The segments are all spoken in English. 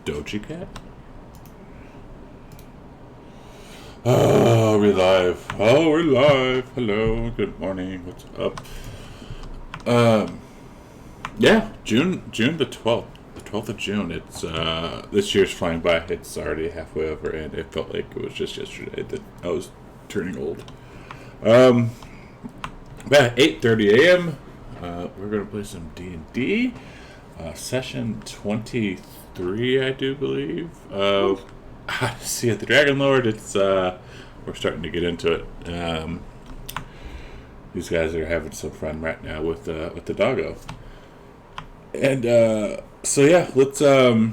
Doji Cat? Oh, we're live. Oh, we're live. Hello, good morning. What's up? Yeah, June the 12th. The 12th of June. It's this year's flying by. It's already halfway over, and it felt like it was just yesterday that I was turning old. About 8:30 a.m. We're gonna play some D&D. Session 23, I do believe. Odyssey at the Dragonlord. It's we're starting to get into it. These guys are having some fun right now with the doggo. And so yeah, let's we'll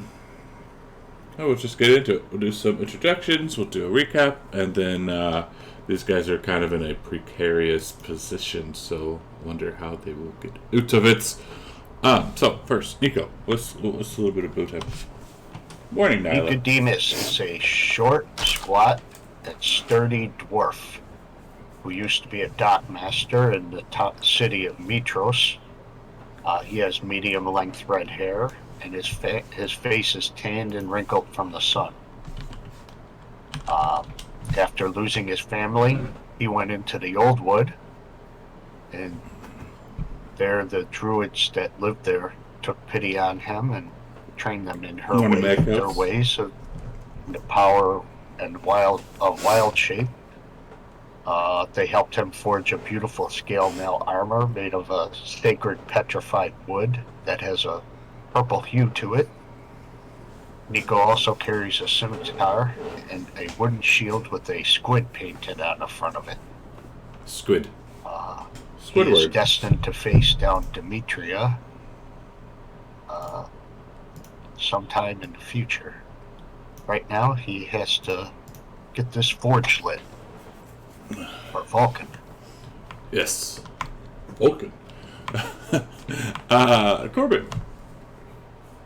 just get into it. We'll do some introductions, we'll do a recap, and then these guys are kind of in a precarious position, so I wonder how they will get out of it. So first, Nico, what's a little bit of boot time? Morning, Nyla. Nicodemus is a short, squat, and sturdy dwarf who used to be a dock master in the top city of Mitros. He has medium-length red hair, and his face is tanned and wrinkled from the sun. After losing his family, he went into the Old Wood, and there the druids that lived there took pity on him and trained them in their ways of the power and wild shape. They helped him forge a beautiful scale mail armor made of a sacred petrified wood that has a purple hue to it. Nico also carries a scimitar and a wooden shield with a squid painted on the front of it. Squid. He is destined to face down Demetria sometime in the future. Right now, he has to get this forge lit. For Vulcan. Yes. Vulcan. Corbin.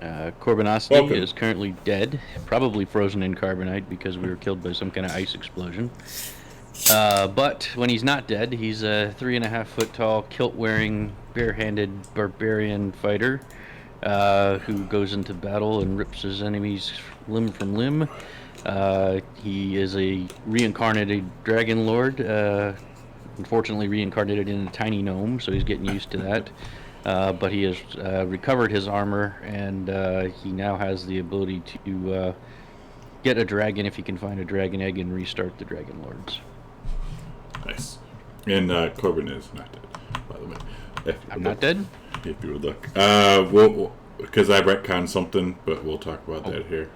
Corbinocity is currently dead, probably frozen in carbonite because we were killed by some kind of ice explosion. But when he's not dead, he's a 3.5 foot tall, kilt wearing, barehanded barbarian fighter who goes into battle and rips his enemies limb from limb. He is a reincarnated Dragonlord, unfortunately reincarnated in a tiny gnome, so he's getting used to that. But he has recovered his armor, and he now has the ability to get a dragon if he can find a dragon egg and restart the Dragonlords. Nice. And Corbin is not dead, by the way. I'm not dead? If you would look. Because I retconned something, but we'll talk about that here.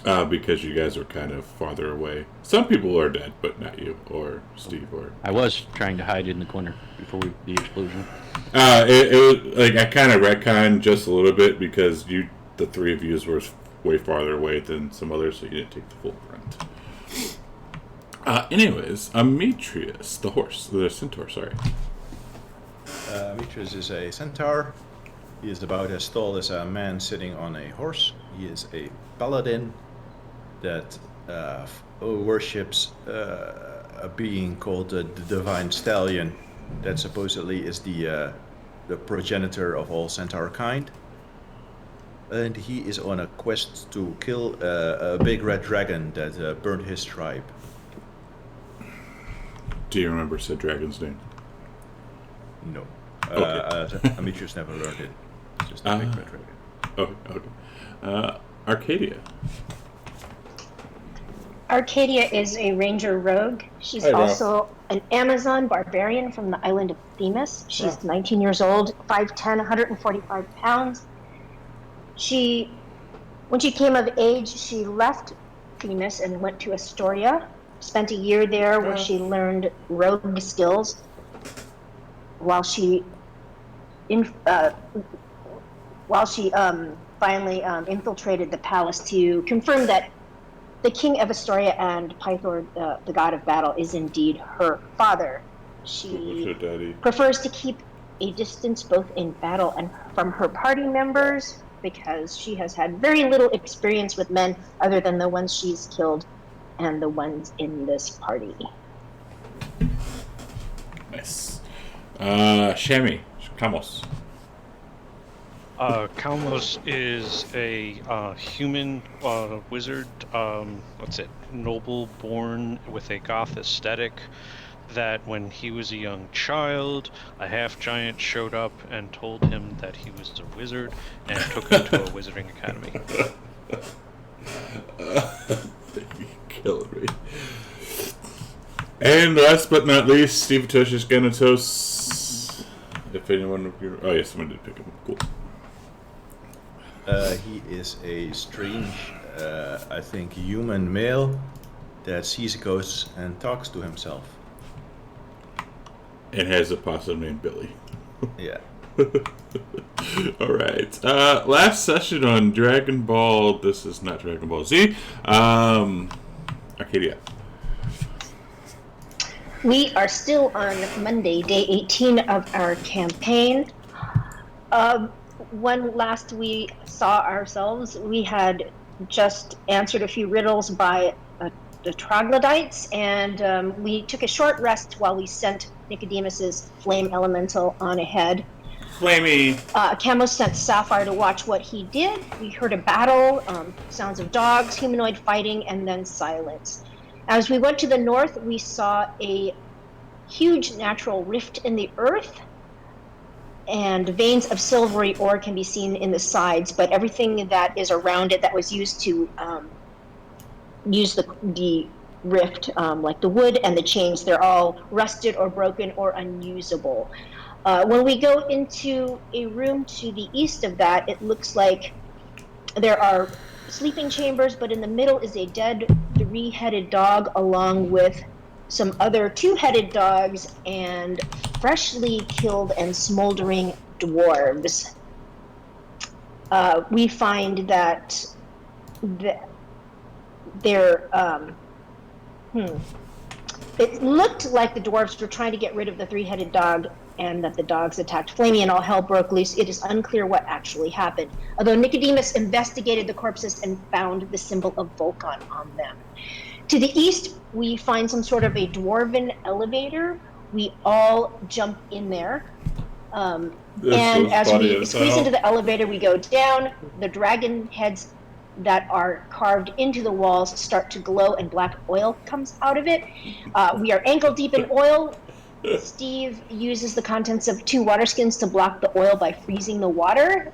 Because you guys are kind of farther away. Some people are dead, but not you or Steve or. I was trying to hide in the corner before the explosion. It was like I kind of retconned just a little bit because the three of you were way farther away than some others, so you didn't take the full brunt. Anyways, Ametrius, the centaur. Sorry. Ametrius is a centaur. He is about as tall as a man sitting on a horse. He is a paladin that worships a being called the Divine Stallion that supposedly is the progenitor of all centaur kind. And he is on a quest to kill a big red dragon that burned his tribe. Do you remember said dragon's name? No. Okay. Ametrius never learned it. It's just a big red dragon. Okay. Arcadia. Arcadia is a ranger rogue. She's also an Amazon barbarian from the island of Themis. She's 19 years old, 5'10", 145 pounds. When she came of age, she left Themis and went to Astoria. Spent a year there where she learned rogue skills while she finally infiltrated the palace to confirm that the king of Astoria and Pythor, the god of battle, is indeed her father. She prefers to keep a distance both in battle and from her party members because she has had very little experience with men other than the ones she's killed and the ones in this party. Nice. Shami, Kamos. Kalmos is a human wizard, noble born with a goth aesthetic, that when he was a young child, a half-giant showed up and told him that he was a wizard and took him to a wizarding academy. You're killing me. And last but not least, Steve Toshis Ganatos. If anyone of you... Oh, yes, someone did pick him. Cool. He is a strange, I think, human male that sees ghosts and talks to himself. And has a possum named Billy. Yeah. Alright. Last session on Dragon Ball. This is not Dragon Ball Z. Arcadia. We are still on Monday, day 18 of our campaign. When last we saw ourselves, we had just answered a few riddles by the troglodytes, and we took a short rest while we sent Nicodemus's flame elemental on ahead. Flamey. Camo sent Sapphire to watch what he did. We heard a battle, sounds of dogs, humanoid fighting, and then silence. As we went to the north, we saw a huge natural rift in the earth, and veins of silvery ore can be seen in the sides, but everything that is around it that was used to use the rift, like the wood and the chains, they're all rusted or broken or unusable. When we go into a room to the east of that, it looks like there are sleeping chambers, but in the middle is a dead three-headed dog along with some other two-headed dogs and freshly killed and smoldering dwarves. We find that they're it looked like the dwarves were trying to get rid of the three-headed dog and that the dogs attacked Flamey and all hell broke loose. It is unclear what actually happened, although Nicodemus investigated the corpses and found the symbol of Vulcan on them. To the east, we find some sort of a dwarven elevator. We all jump in there. And as we squeeze into the elevator, we go down. The dragon heads that are carved into the walls start to glow and black oil comes out of it. We are ankle deep in oil. Steve uses the contents of 2 water skins to block the oil by freezing the water.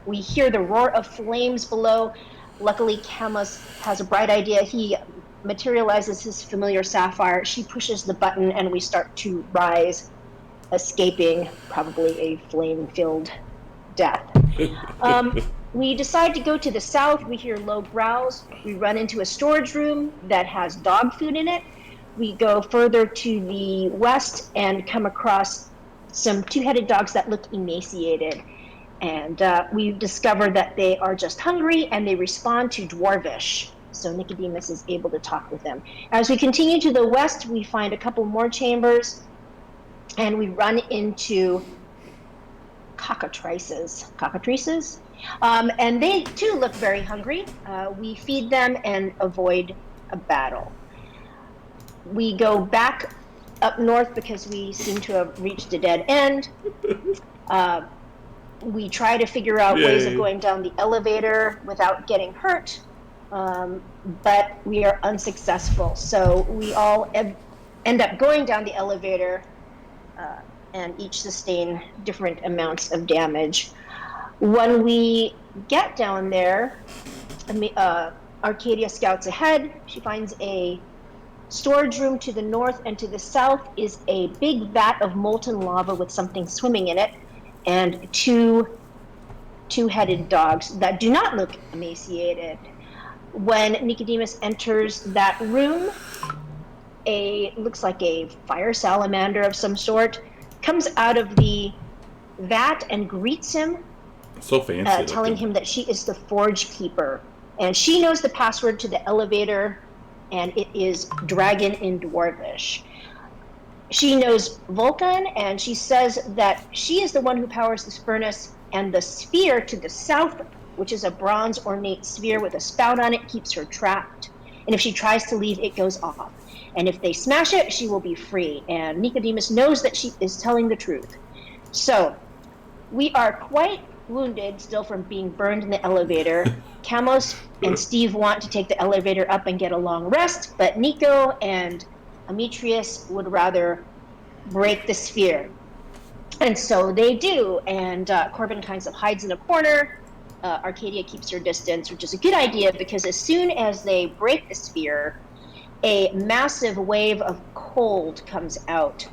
We hear the roar of flames below. Luckily, Camus has a bright idea. He materializes his familiar sapphire. She pushes the button and we start to rise, escaping probably a flame-filled death. We decide to go to the south. We hear low growls. We run into a storage room that has dog food in it. We go further to the west and come across some two-headed dogs that look emaciated. And we discover that they are just hungry and they respond to Dwarvish. So Nicodemus is able to talk with them. As we continue to the west, we find a couple more chambers and we run into cockatrices. And they too look very hungry. We feed them and avoid a battle. We go back up north because we seem to have reached a dead end. We try to figure out ways of going down the elevator without getting hurt, but we are unsuccessful. So we all end up going down the elevator and each sustain different amounts of damage. When we get down there, Arcadia scouts ahead. She finds a storage room to the north, and to the south is a big vat of molten lava with something swimming in it, and two-headed dogs that do not look emaciated. When Nicodemus enters that room, looks like a fire salamander of some sort comes out of the vat and greets him, so fancy, telling him that she is the Forge Keeper, and she knows the password to the elevator, and it is Dragon in Dwarvish. She knows Vulcan, and she says that she is the one who powers this furnace, and the sphere to the south, which is a bronze ornate sphere with a spout on it, keeps her trapped. And if she tries to leave, it goes off. And if they smash it, she will be free. And Nicodemus knows that she is telling the truth. So we are quite wounded still from being burned in the elevator. Camos and Steve want to take the elevator up and get a long rest, but Nico and Ametrius would rather break the sphere. And so they do, and Corbin kind of hides in a corner. Arcadia keeps her distance, which is a good idea because as soon as they break the sphere, a massive wave of cold comes out.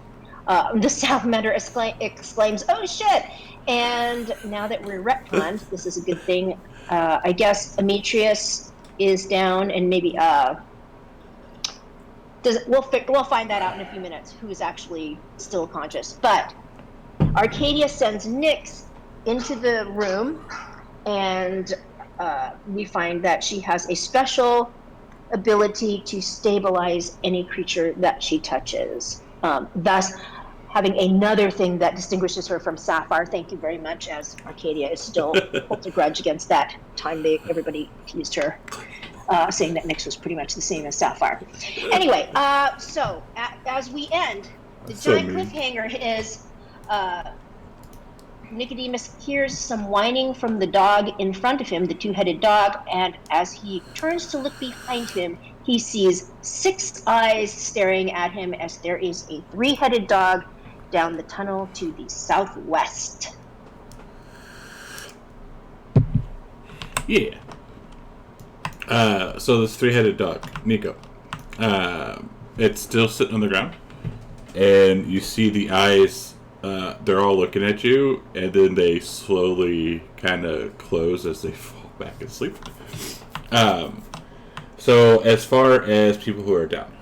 The salamander exclaims, "Oh shit!" And now that we're retconned, this is a good thing. I guess Ametrius is down, and maybe we'll find that out in a few minutes. Who is actually still conscious? But Arcadia sends Nyx into the room, and we find that she has a special ability to stabilize any creature that she touches, thus having another thing that distinguishes her from Sapphire. Thank you very much, as Arcadia is still holds a grudge against that time everybody teased her, saying that Nyx was pretty much the same as Sapphire. Anyway, so as we end, the giant cliffhanger is Nicodemus hears some whining from the dog in front of him, the two-headed dog, and as he turns to look behind him, he sees 6 eyes staring at him as there is a 3-headed dog down the tunnel to the southwest. Yeah. So this 3-headed dog, Nico, it's still sitting on the ground, and you see the eyes. They're all looking at you, and then they slowly kind of close as they fall back asleep. So as far as people who are down,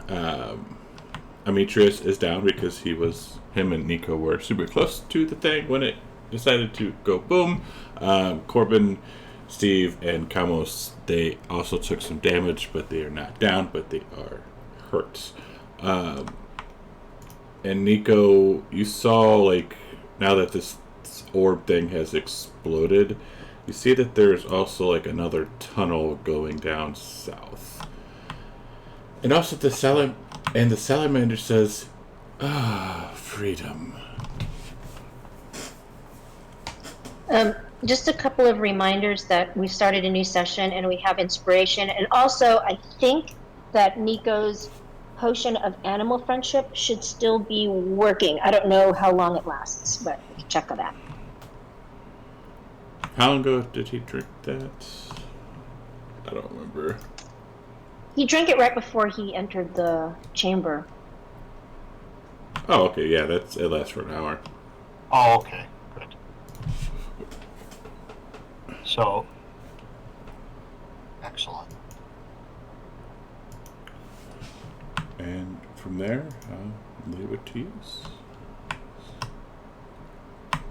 Amitrius is down because him and Nico were super close to the thing when it decided to go boom. Corbin, Steve, and Kamos, they also took some damage, but they are not down, but they are hurt. And Nico, you saw, like, now that this orb thing has exploded, you see that there's also, like, another tunnel going down south. And also the salamander says, freedom. Just a couple of reminders that we've started a new session and we have inspiration. And also, I think that Nico's potion of animal friendship should still be working. I don't know how long it lasts, but we can check on that. How long ago did he drink that? I don't remember. He drank it right before he entered the chamber. Oh, okay, yeah, it lasts for an hour. Oh, okay, good. So, excellent. And from there, I'll leave it to you.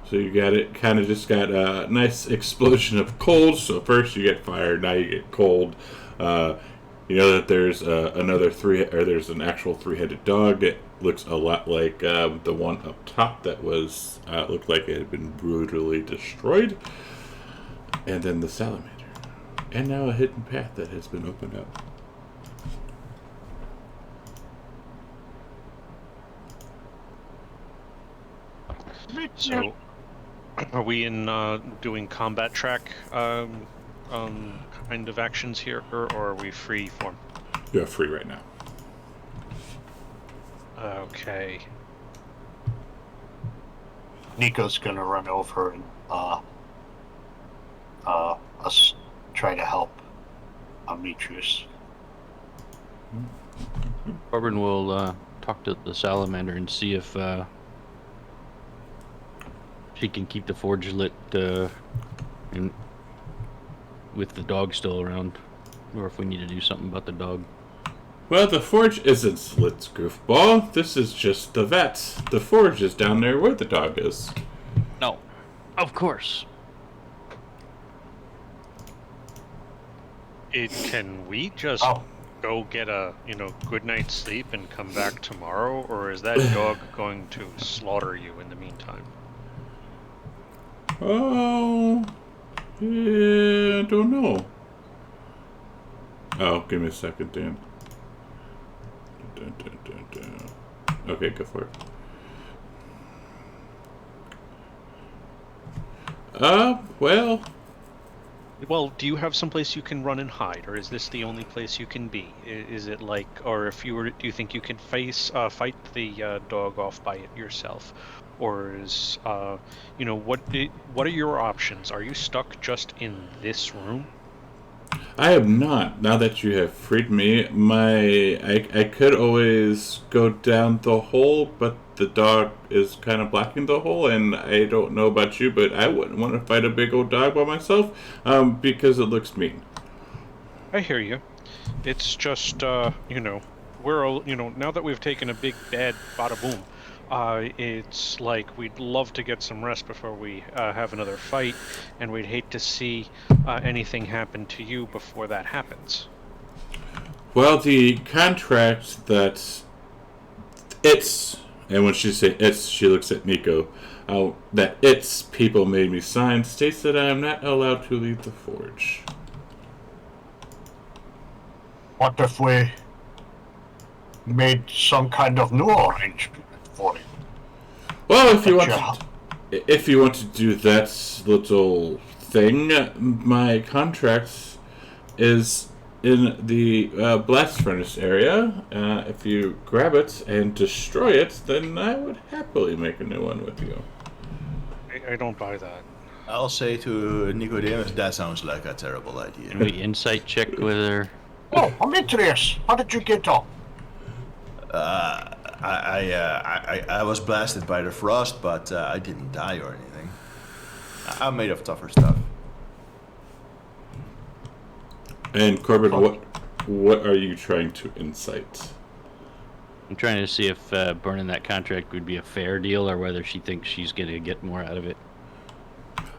So you got it, kind of just got a nice explosion of cold. So first you get fire, now you get cold. You know that there's there's an actual 3-headed dog that looks a lot like the one up top that was looked like it had been brutally destroyed. And then the salamander. And now a hidden path that has been opened up. So, are we in doing combat track kind of actions here, or are we free form? You're free right now. Okay. Nico's gonna run over and us try to help Amitrius. Corbin will talk to the salamander and see if she can keep the forge lit with the dog still around, or if we need to do something about the dog. Well, the forge isn't lit, goofball. This is just the vet. The forge is down there where the dog is. No, of course. Can we just go get a good night's sleep and come back tomorrow, or is that dog going to slaughter you in the meantime? Oh, yeah, I don't know. Oh, give me a second, Dan. Okay, go for it. Well, do you have someplace you can run and hide, or is this the only place you can be? Is it like, or do you think you can fight the dog off by it yourself? Or is, what are your options? Are you stuck just in this room? I am not. Now that you have freed me, I could always go down the hole, but the dog is kind of blocking the hole, and I don't know about you, but I wouldn't want to fight a big old dog by myself, because it looks mean. I hear you. It's just, we're all, now that we've taken a big bad bada boom, it's like we'd love to get some rest before we have another fight, and we'd hate to see anything happen to you before that happens. Well, the contract that and when she says it's, she looks at Nico, that its people made me sign states that I am not allowed to leave the forge. What if we made some kind of new arrangement for you? Well, if you want to do that little thing, my contract is in the blast furnace area. If you grab it and destroy it, then I would happily make a new one with you. I don't buy that. I'll say to Nicodemus, that sounds like a terrible idea. Can we insight check with her? Oh, Demetrius, how did you get up? I was blasted by the frost, but I didn't die or anything. I'm made of tougher stuff. And Corbin, what are you trying to incite? I'm trying to see if burning that contract would be a fair deal or whether she thinks she's going to get more out of it.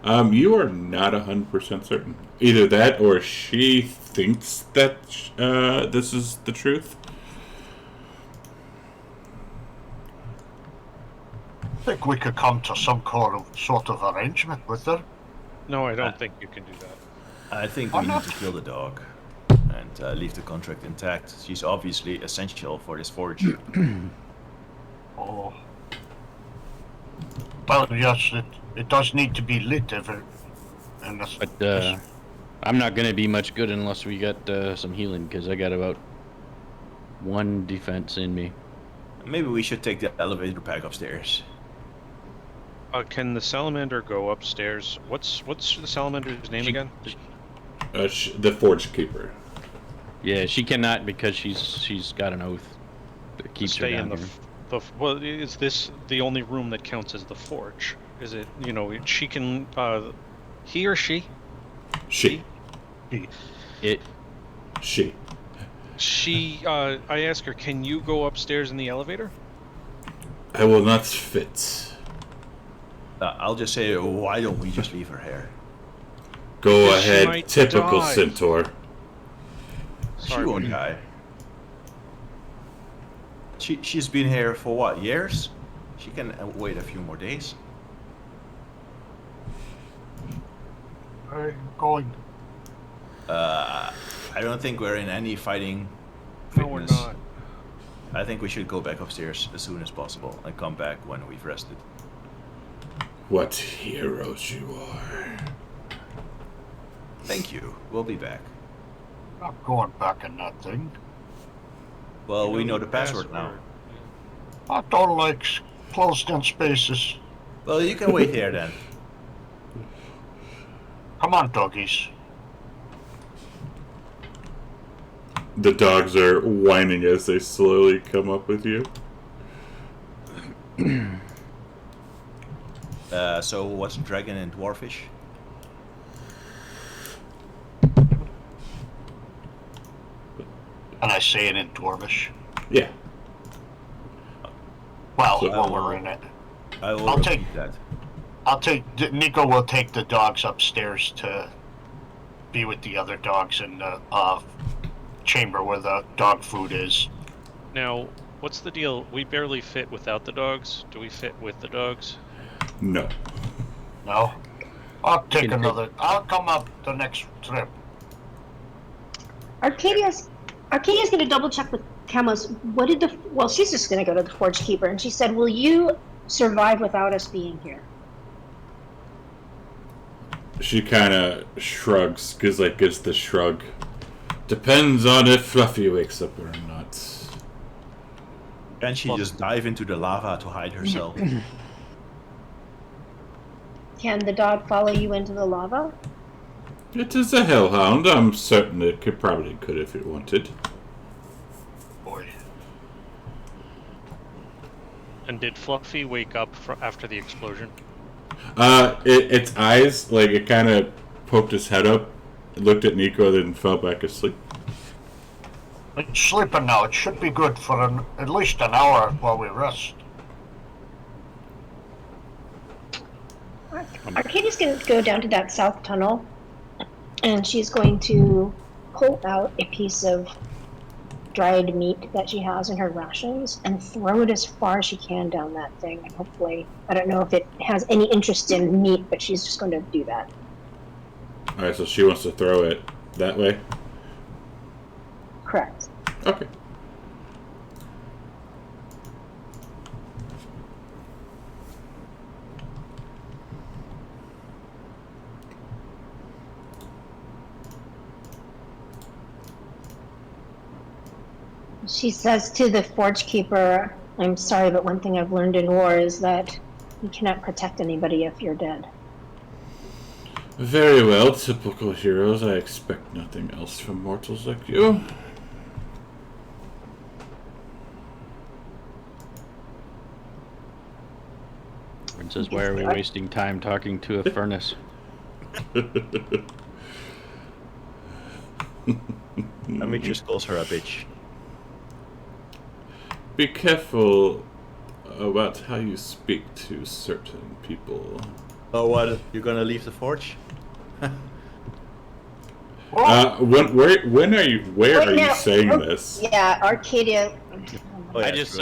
You are not 100% certain. Either that or she thinks that this is the truth. I think we could come to some sort of arrangement with her. No, I don't think you can do that. I think we need to kill the dog and leave the contract intact. She's obviously essential for this forge. Oh. Well, yes, it does need to be lit But I'm not going to be much good unless we got some healing, because I got about 1 defense in me. Maybe we should take the elevator back upstairs. Can the salamander go upstairs? What's the salamander's name again? The Forge Keeper. Yeah, she cannot because she's got an oath that keeps her down here. Well, is this the only room that counts as the forge? Is it, she can, he or she? She. It. She. She, I ask her, can you go upstairs in the elevator? I will not fit. I'll just say, why don't we just leave her here? Go Because she ahead, might typical die. centaur. She won't die. She's been here for what, years? She can wait a few more days. I'm going. I don't think we're in any fighting No, we're fitness. not. I think we should go back upstairs as soon as possible and come back when we've rested. What heroes you are. Thank you. We'll be back. Not going back in that thing. Well, we know the password now. I don't like closed-in spaces. Well, you can wait here then. Come on, doggies. The dogs are whining as they slowly come up with you. So what's dragon and dwarfish? And I say it in Dwarvish. Yeah. Well, So- while we're in it. I'll I'll take- that. Nico will take the dogs upstairs to be with the other dogs in the chamber where the dog food is. Now, what's the deal? We barely fit without the dogs. Do we fit with the dogs? No. No? I'll take Can- another. I'll come up the next trip. Arcadia's going to double check with Camus. Well, she's just going to go to the Forge Keeper, and she said, "Will you survive without us being here?" She kind of shrugs, gives the shrug. Depends on if Fluffy wakes up or not. Can she just dive into the lava to hide herself? Can the dog follow you into the lava? It is a hellhound. I'm certain it probably could if it wanted. Boy. And did Fluffy wake up after the explosion? Its eyes, it kind of poked its head up, looked at Nico, then fell back asleep. It's sleeping now. It should be good for at least an hour while we rest. Arcadia's going to go down to that south tunnel, and she's going to pull out a piece of dried meat that she has in her rations and throw it as far as she can down that thing. And hopefully, I don't know if it has any interest in meat, but she's just going to do that. Alright, so she wants to throw it that way? Correct. Okay. She says to the Forge Keeper, I'm sorry, but one thing I've learned in war is that you cannot protect anybody if you're dead. Very well, typical heroes. I expect nothing else from mortals like you. Princess, why are we wasting time talking to a furnace? Demetrius calls her a bitch. Be careful about how you speak to certain people. Oh, what? You're gonna leave the forge? When are you? Where Right are now- you saying this? Yeah, Arcadia. Oh, yeah, I just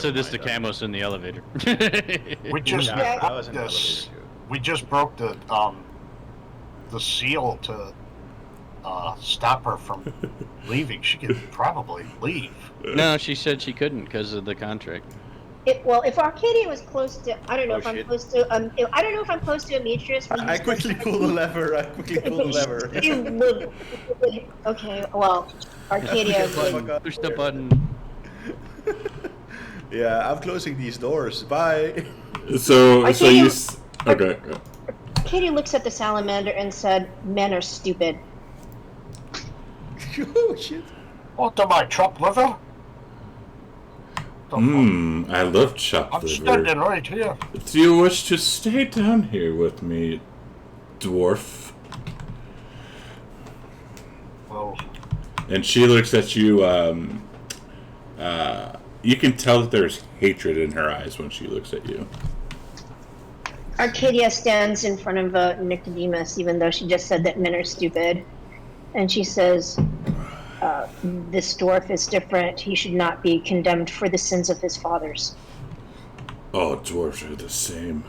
said this to Camos in the elevator. We just Yeah, I broke was in the elevator this. too. We just broke the seal to stop her from leaving. She could probably leave. No, she said she couldn't because of the contract. Well, if Arcadia was close to, I don't know Oh, if I'm shit. close to, I don't know if I'm close to Demetrius. But I quickly pull the lever. You would. Okay, well, Arcadia would. Push the button. Yeah, I'm closing these doors. Bye. So Arcadia- you. Okay. Arcadia looks at the salamander and said, "Men are stupid." Oh shit. What am I, chopped liver? I love chopped I'm liver. standing right here. Do you wish to stay down here with me, dwarf? Well, And she looks at you. You can tell that there's hatred in her eyes when she looks at you. Arcadia stands in front of Nicodemus, even though she just said that men are stupid, and she says, "This dwarf is different. He should not be condemned for the sins of his fathers." All dwarves are the same.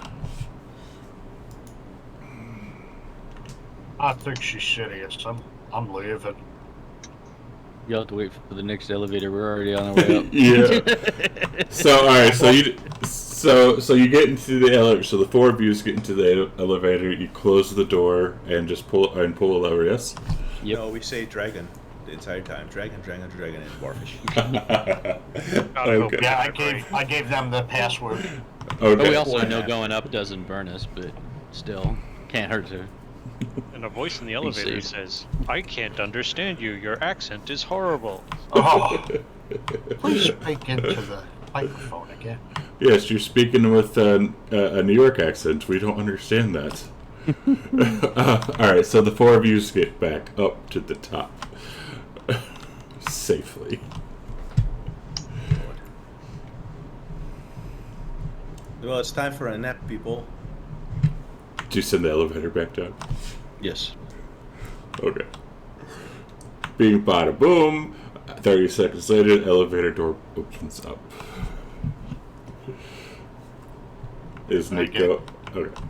I think she's serious. I'm leaving. You'll have to wait for the next elevator. We're already on our way up. Yeah. So all right. So you get into the elevator. So the four of you get into the elevator. You close the door and just pull a lever. Yes. Yep. No, we say dragon the entire time. Dragon in Dwarfish. Okay. Yeah, I gave them the password. But Okay. we also know going up doesn't burn us, but still, can't hurt to. And a voice in the elevator safe. says, "I can't understand you. Your accent is horrible." Oh, please speak into the microphone again. Yes, you're speaking with a New York accent. We don't understand that. All right, so the four of you get back up to the top safely. Well, it's time for a nap, people. Do you send the elevator back down? Yes. Okay. Bing, bada, boom. 30 seconds later, the elevator door opens up. Is Thank Nico... Okay.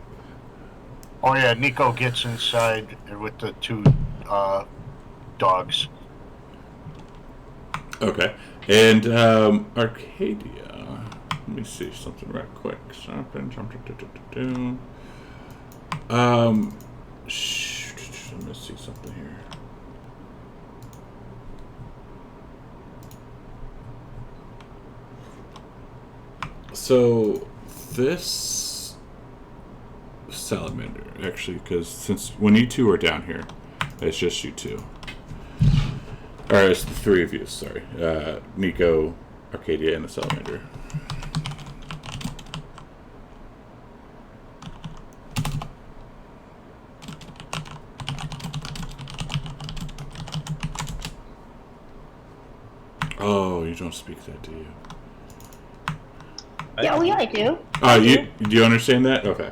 Oh yeah, Nico gets inside with the two dogs. Okay. And Arcadia. Let me see something right quick. Let me see something here. So this salamander, actually, because since when you two are down here, it's just you two. Or it's the three of you, sorry. Nico, Arcadia, and the salamander. Oh, you don't speak that, do you? I do. Oh, do you understand that? Okay.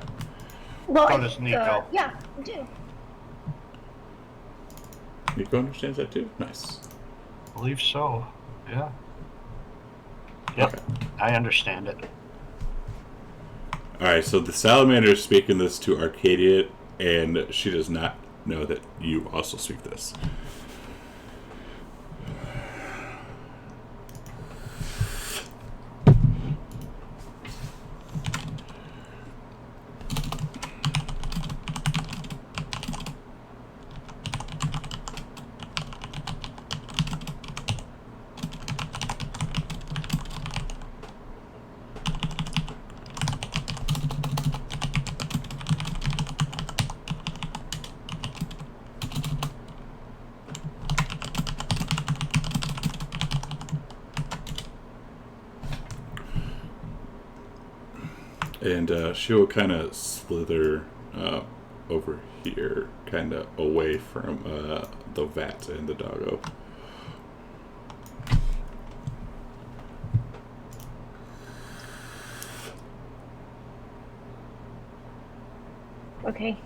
Well, So does Nico. yeah, I do. Nico understands that too? Nice. I believe so. Yeah. Yep. Okay. I understand it. Alright, so the salamander is speaking this to Arcadia, and she does not know that you also speak this. And she will kind of slither over here, kind of away from the vat and the doggo. Okay.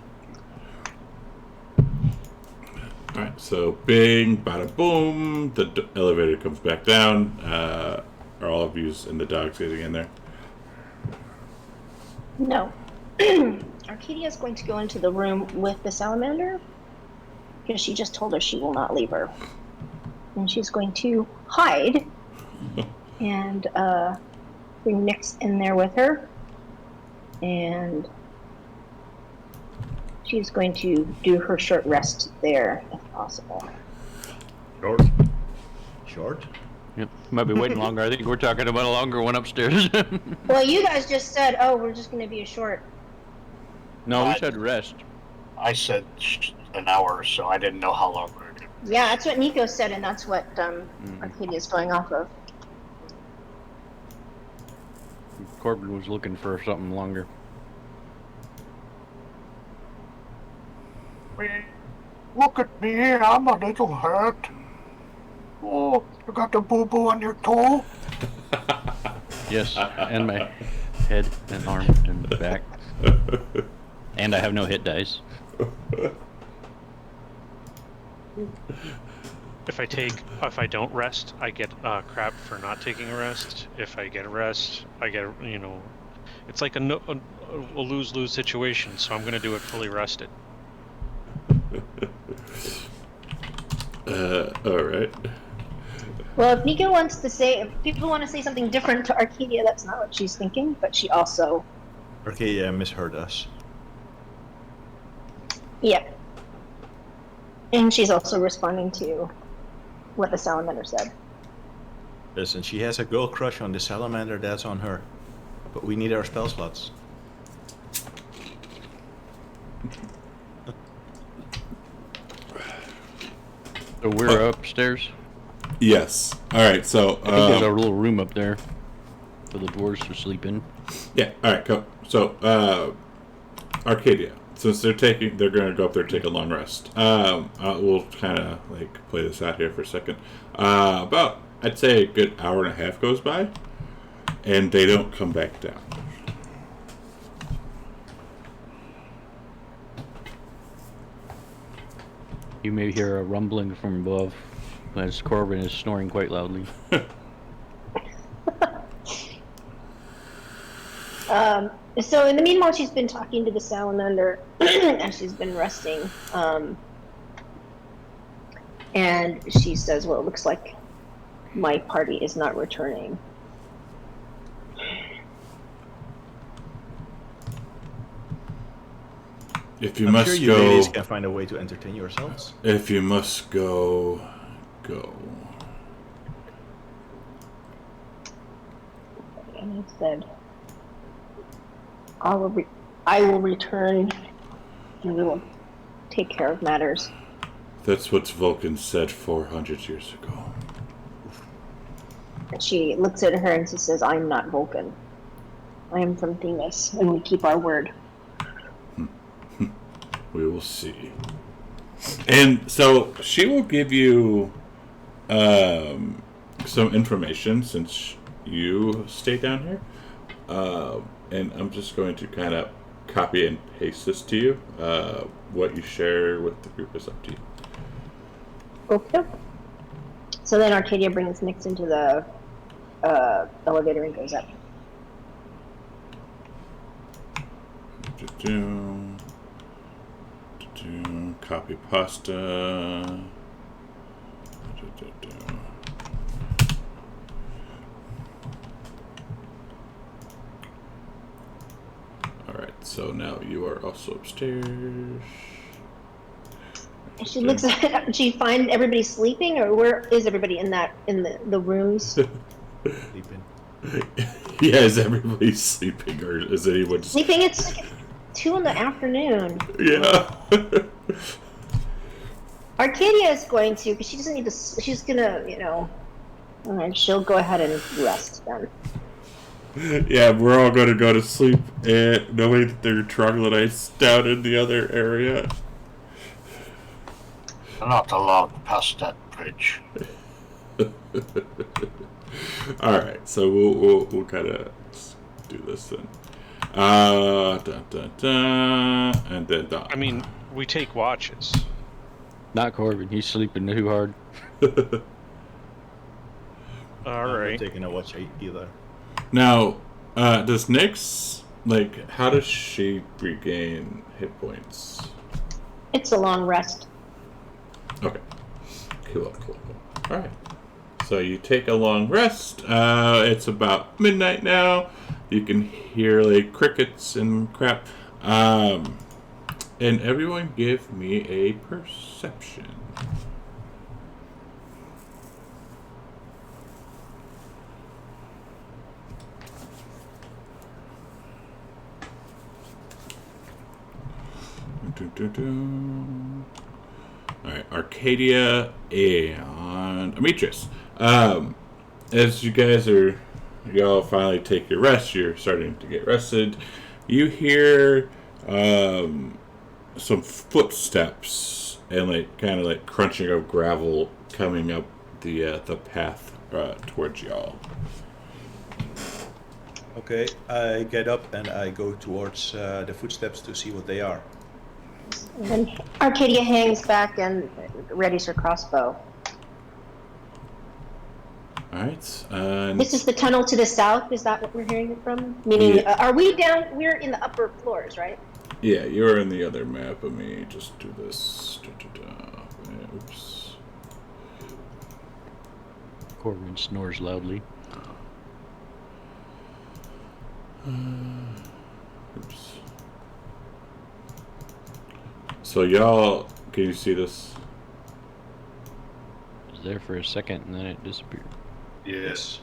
Alright, so bing, bada boom, the elevator comes back down. Are all of you and the dogs getting in there? No. Arcadia is going to go into the room with the salamander because she just told her she will not leave her. And she's going to hide and bring Nyx in there with her. And she's going to do her short rest there if possible. Short? Yep. Might be waiting longer. I think we're talking about a longer one upstairs. Well, you guys just said, oh, we're just going to be a short. No, we said rest. I said an hour, so I didn't know how long we were going. Yeah, that's what Nico said, and that's what Arcadia's going off of. Corbin was looking for something longer. Look at me, I'm a little hurt. Oh, you got the boo-boo on your toe? Yes, and my head and arm and back. And I have no hit dice. If I don't rest, I get crap for not taking a rest. If I get a rest, I get it's like a lose-lose situation. So I'm gonna do it fully rested. All right. Well, if Nico wants to say, if people want to say something different to Arcadia, that's not what she's thinking, but she also... Arcadia misheard us. Yeah. And she's also responding to what the salamander said. Listen, she has a girl crush on the salamander, that's on her. But we need our spell slots. So we're upstairs? Yes. All right. So I think there's a little room up there for the dwarves to sleep in. Yeah. All right. Go. So Arcadia, since they're going to go up there and take a long rest. We'll kind of like play this out here for a second. About I'd say a good hour and a half goes by, and they don't come back down. You may hear a rumbling from above as Corbin is snoring quite loudly. So in the meanwhile, she's been talking to the salamander as she's been resting. And she says, well, it looks like my party is not returning. If you I'm must sure you go, ladies can find a way to entertain yourselves. if you must go, go. And he said, I will return and we will take care of matters. That's what Vulcan said 400 years ago. And she looks at her and she says, I'm not Vulcan. I am from Themis, and we keep our word. We will see. And so she will give you some information since you stay down here. And I'm just going to kind of copy and paste this to you. What you share with the group is up to you. Okay. So then Arcadia brings Nyx into the elevator and goes up. Copy pasta. Alright, so now you are also upstairs. She looks at she finds everybody sleeping, or where is everybody in the rooms? Sleeping. Yeah, is everybody sleeping, or is anyone Sleeping? It's like 2 PM. Yeah. Arcadia is going to, because she doesn't need to, she's gonna, alright, she'll go ahead and rest then. Yeah, we're all going to go to sleep and knowing that there are troglodytes down in the other area. Not allowed past that bridge. All right, so we'll kind of do this then. And then I mean, we take watches. Not Corbin. He's sleeping too hard. All I'm right. not taking a watch either. Now, does Nyx, like, how does she regain hit points? It's a long rest. Okay. Cool. Alright. So you take a long rest. It's about midnight now. You can hear, like, crickets and crap. And everyone give me a perception. Alright, Arcadia and Ametris. As you guys y'all finally take your rest, you're starting to get rested. You hear some footsteps and like kind of like crunching of gravel coming up the path towards y'all. Okay, I get up and I go towards the footsteps to see what they are. Then Arcadia hangs back and readies her crossbow. Alright. This is the tunnel to the south, is that what we're hearing it from? Meaning, Yeah. are we down, we're in the upper floors, right? Yeah, you're in the other map. Let me just do this. Oops. Corbin snores loudly. Oops. So y'all, can you see this? It was there for a second and then it disappeared. Yes.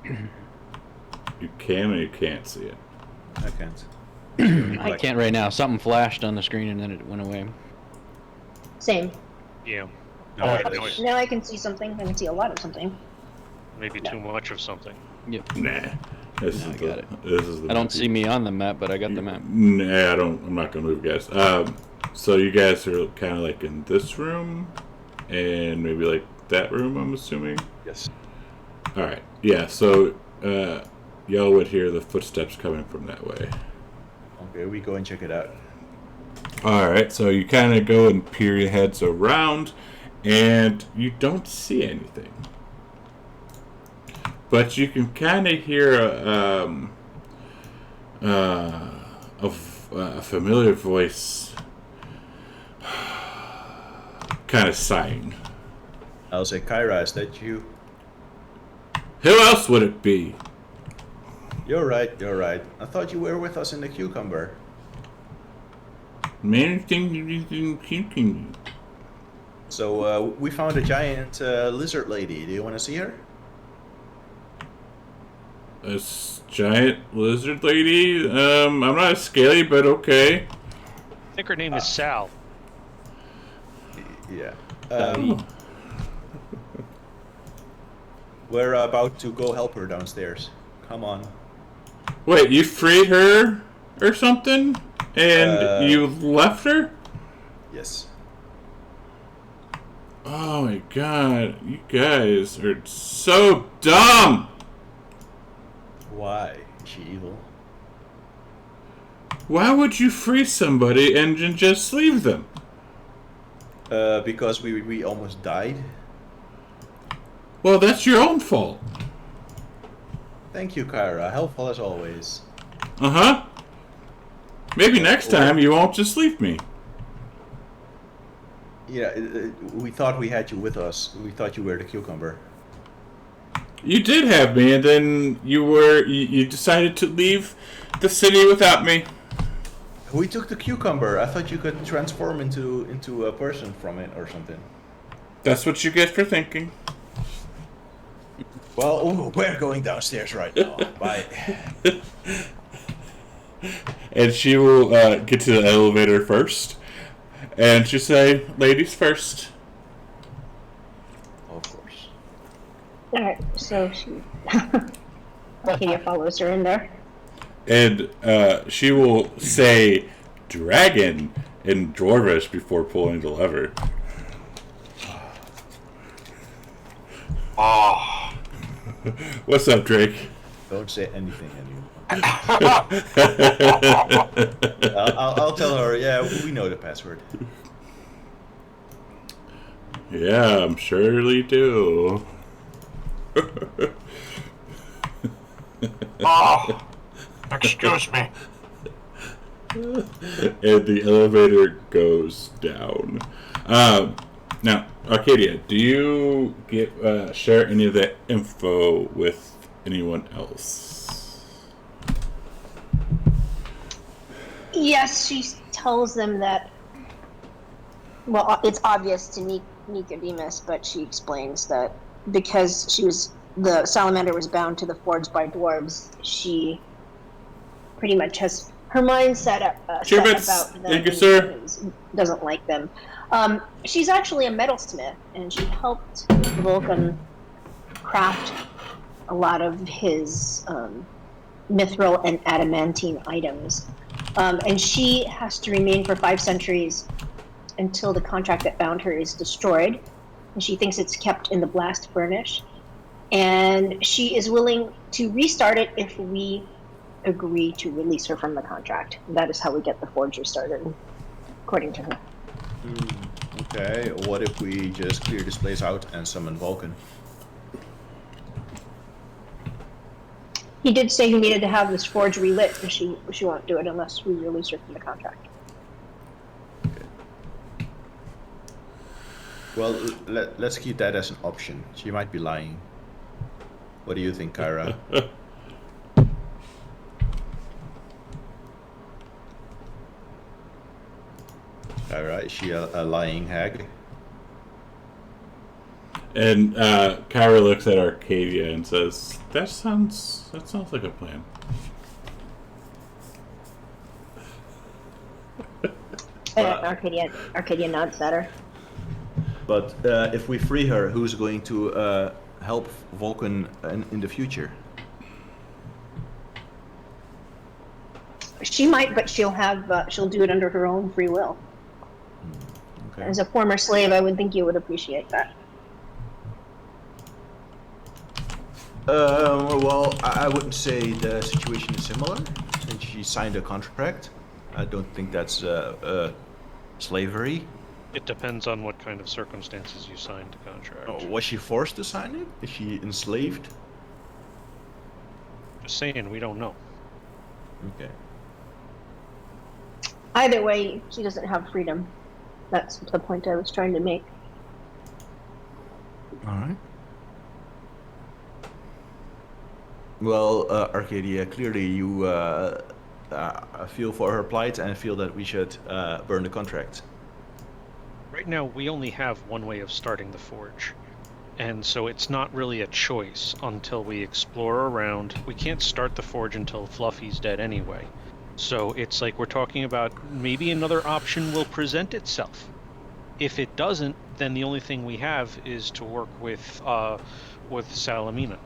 You can or you can't see it? I can't. I can't right now. Something flashed on the screen and then it went away. Same. Yeah. No, Now I can see something. I can see a lot of something. Maybe too much of something. Yep. Nah. This No, is I got it. This is the I don't map. see me on the map, but I got the map. Nah, I'm not gonna move, guys. So you guys are kind of like in this room, and maybe like that room. I'm assuming. Yes. All right. Yeah. So y'all would hear the footsteps coming from that way. Okay, we go and check it out. All right. So you kind of go and peer your heads around, and you don't see anything. But you can kind of hear a familiar voice kind of sighing. I'll say, Kyra, is that you? Who else would it be? You're right. I thought you were with us in the cucumber. Man, thing you thinking. So, we found a giant lizard lady. Do you want to see her? A giant lizard lady? I'm not scaly, but okay. I think her name is Sal. Yeah. We're about to go help her downstairs. Come on. Wait, you freed her or something? And you left her? Yes. Oh my god, you guys are so dumb! Why? Is she evil? Why would you free somebody and just leave them? Because we almost died. Well, that's your own fault. Thank you, Kyra. Helpful as always. Uh-huh. Maybe next time you won't just leave me. Yeah, we thought we had you with us. We thought you were the cucumber. You did have me, and then you decided to leave the city without me. We took the cucumber. I thought you could transform into a person from it or something. That's what you get for thinking. Well, we're going downstairs right now. Bye. And she will get to the elevator first. And she'll say, ladies first. Of course. Alright, so she Arcadia follows her in there. And she will say dragon in Dwarvish before pulling the lever. Oh. What's up, Drake? Don't say anything anymore. I'll tell her, yeah, we know the password. Yeah, I'm surely do. Oh. Excuse me. And the elevator goes down. Now, Arcadia, do you share any of that info with anyone else? Yes, she tells them that. Well, it's obvious to Nicodemus, but she explains that because the salamander was bound to the forge by dwarves, she pretty much has her mind set about them. Thank you, sir. Doesn't like them. She's actually a metalsmith, and she helped Vulcan craft a lot of his mithril and adamantine items. And she has to remain for 5 centuries until the contract that bound her is destroyed. And she thinks it's kept in the blast furnace. And she is willing to restart it if we agree to release her from the contract. And that is how we get the forge restarted, according to her. Okay, what if we just clear this place out and summon Vulcan? He did say he needed to have this forge relit, and she won't do it unless we release her from the contract. Okay. Well, let's keep that as an option. She might be lying. What do you think, Kyra? Kyra, is she a lying hag? And Kyra looks at Arcadia and says, "That sounds like a plan." Arcadia nods at her. But if we free her, who's going to help Vulcan in the future? She might, but she'll do it under her own free will. Okay. As a former slave, I would think you would appreciate that. Well, I wouldn't say the situation is similar, since she signed a contract. I don't think that's slavery. It depends on what kind of circumstances you signed the contract. Oh, was she forced to sign it? Is she enslaved? Just saying, we don't know. Okay. Either way, she doesn't have freedom. That's the point I was trying to make. Alright. Well, Arcadia, clearly you feel for her plight and feel that we should burn the contract. Right now, we only have one way of starting the forge. And so it's not really a choice until we explore around. We can't start the forge until Fluffy's dead anyway. So it's like we're talking about maybe another option will present itself. If it doesn't, then the only thing we have is to work with Salamina.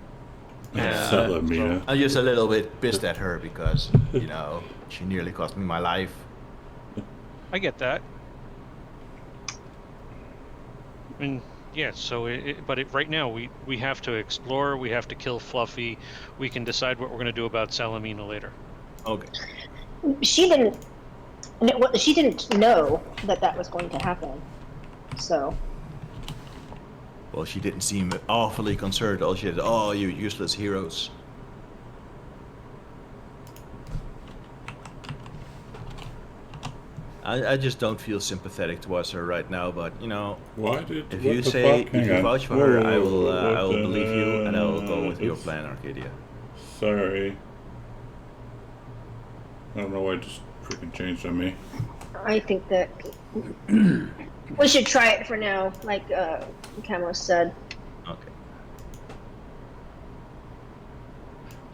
Salamina. I'm just a little bit pissed at her because, you know, she nearly cost me my life. I get that. I mean, yeah, so right now we have to explore, we have to kill Fluffy, we can decide what we're going to do about Salamina later. Okay. She didn't know that was going to happen, so. Well, she didn't seem awfully concerned. All she said, "Oh, you useless heroes." I just don't feel sympathetic towards her right now. But you know, if you vouch for her, I will believe you, and I will go with your plan, Arcadia. Sorry. I don't know why it just freaking changed on me. I think that we should try it for now, like Camos said. Okay.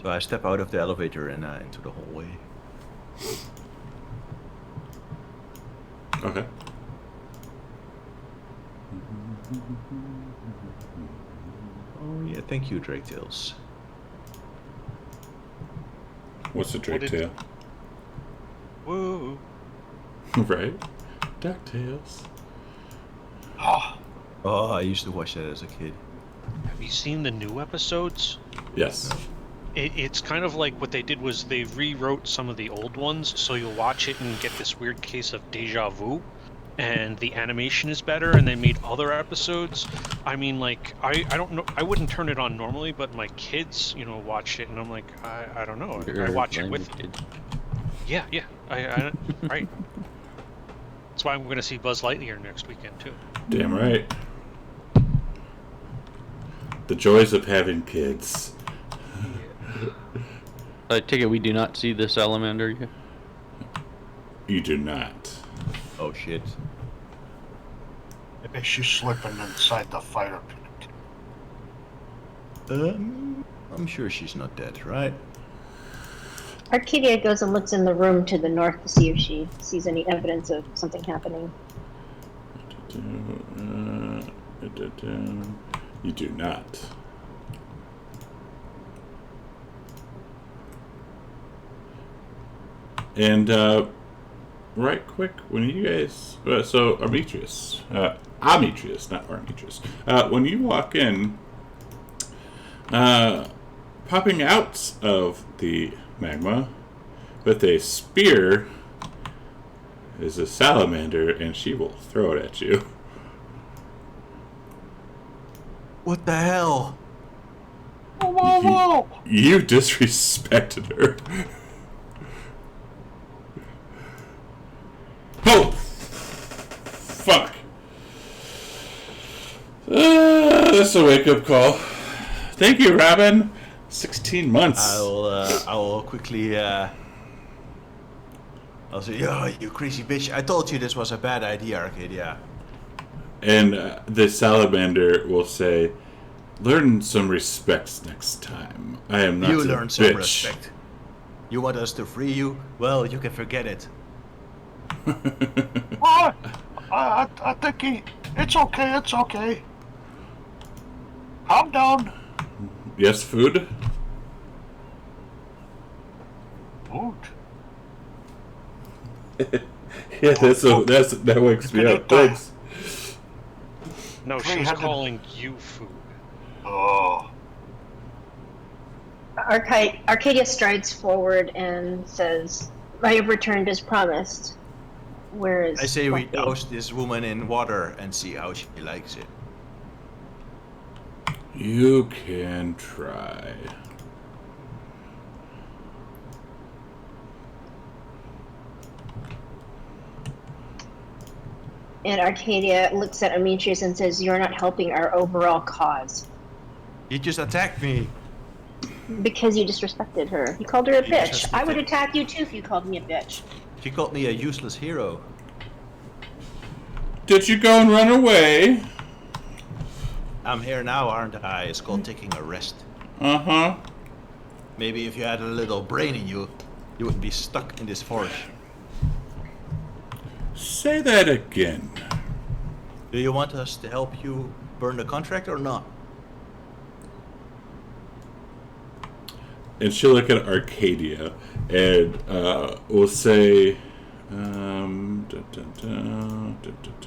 So I step out of the elevator and into the hallway. Okay. Oh yeah, thank you, Drake Tales. What's a Drake tail? Woo. Right? DuckTales. Oh, I used to watch that as a kid. Have you seen the new episodes? Yes. It's kind of like what they did was they rewrote some of the old ones, so you'll watch it and get this weird case of deja vu, and the animation is better, and they made other episodes. I mean, like, I don't know, I wouldn't turn it on normally, but my kids, watched it, and I'm like, I don't know, I watch it with kids. Yeah, I right. That's why I'm going to see Buzz Lightyear next weekend, too. Damn right. The joys of having kids. I take it we do not see the salamander yet? You do not. Oh shit. Maybe she's slipping inside the fire pit. I'm sure she's not dead, right? Arcadia goes and looks in the room to the north to see if she sees any evidence of something happening. You do not. And right quick, when you guys, so Armitrius, Amitrius, not Armitrius, when you walk in, popping out of the magma with a spear is a salamander, and she will throw it at you. What the hell? Whoa! You disrespected her. Oh! Fuck. That's a wake-up call. Thank you, Robin. 16 months. I will quickly, I'll say, yo, you crazy bitch. I told you this was a bad idea, Arcadia. And the salamander will say, learn some respect next time. I am not You a learn bitch. some respect. You want us to free you? Well, you can forget it. What? I think it's okay, it's okay. Calm down. Yes, food? Food. Yeah, that wakes me up. Thanks. No, she was calling you food. Oh. Arcadia strides forward and says, I have returned as promised. Where is I say we Fluffy? douse this woman in water and see how she likes it. You can try. And Arcadia looks at Amitrius and says, you're not helping our overall cause. You just attacked me. Because you disrespected her. You called her a You bitch. disrespected- I would attack you too if you called me a bitch. She called me a useless hero. Did you go and run away? I'm here now, aren't I? It's called taking a rest. Uh-huh. Maybe if you had a little brain in you, you wouldn't be stuck in this forest. Say that again. Do you want us to help you burn the contract or not? And she'll look at Arcadia and will say,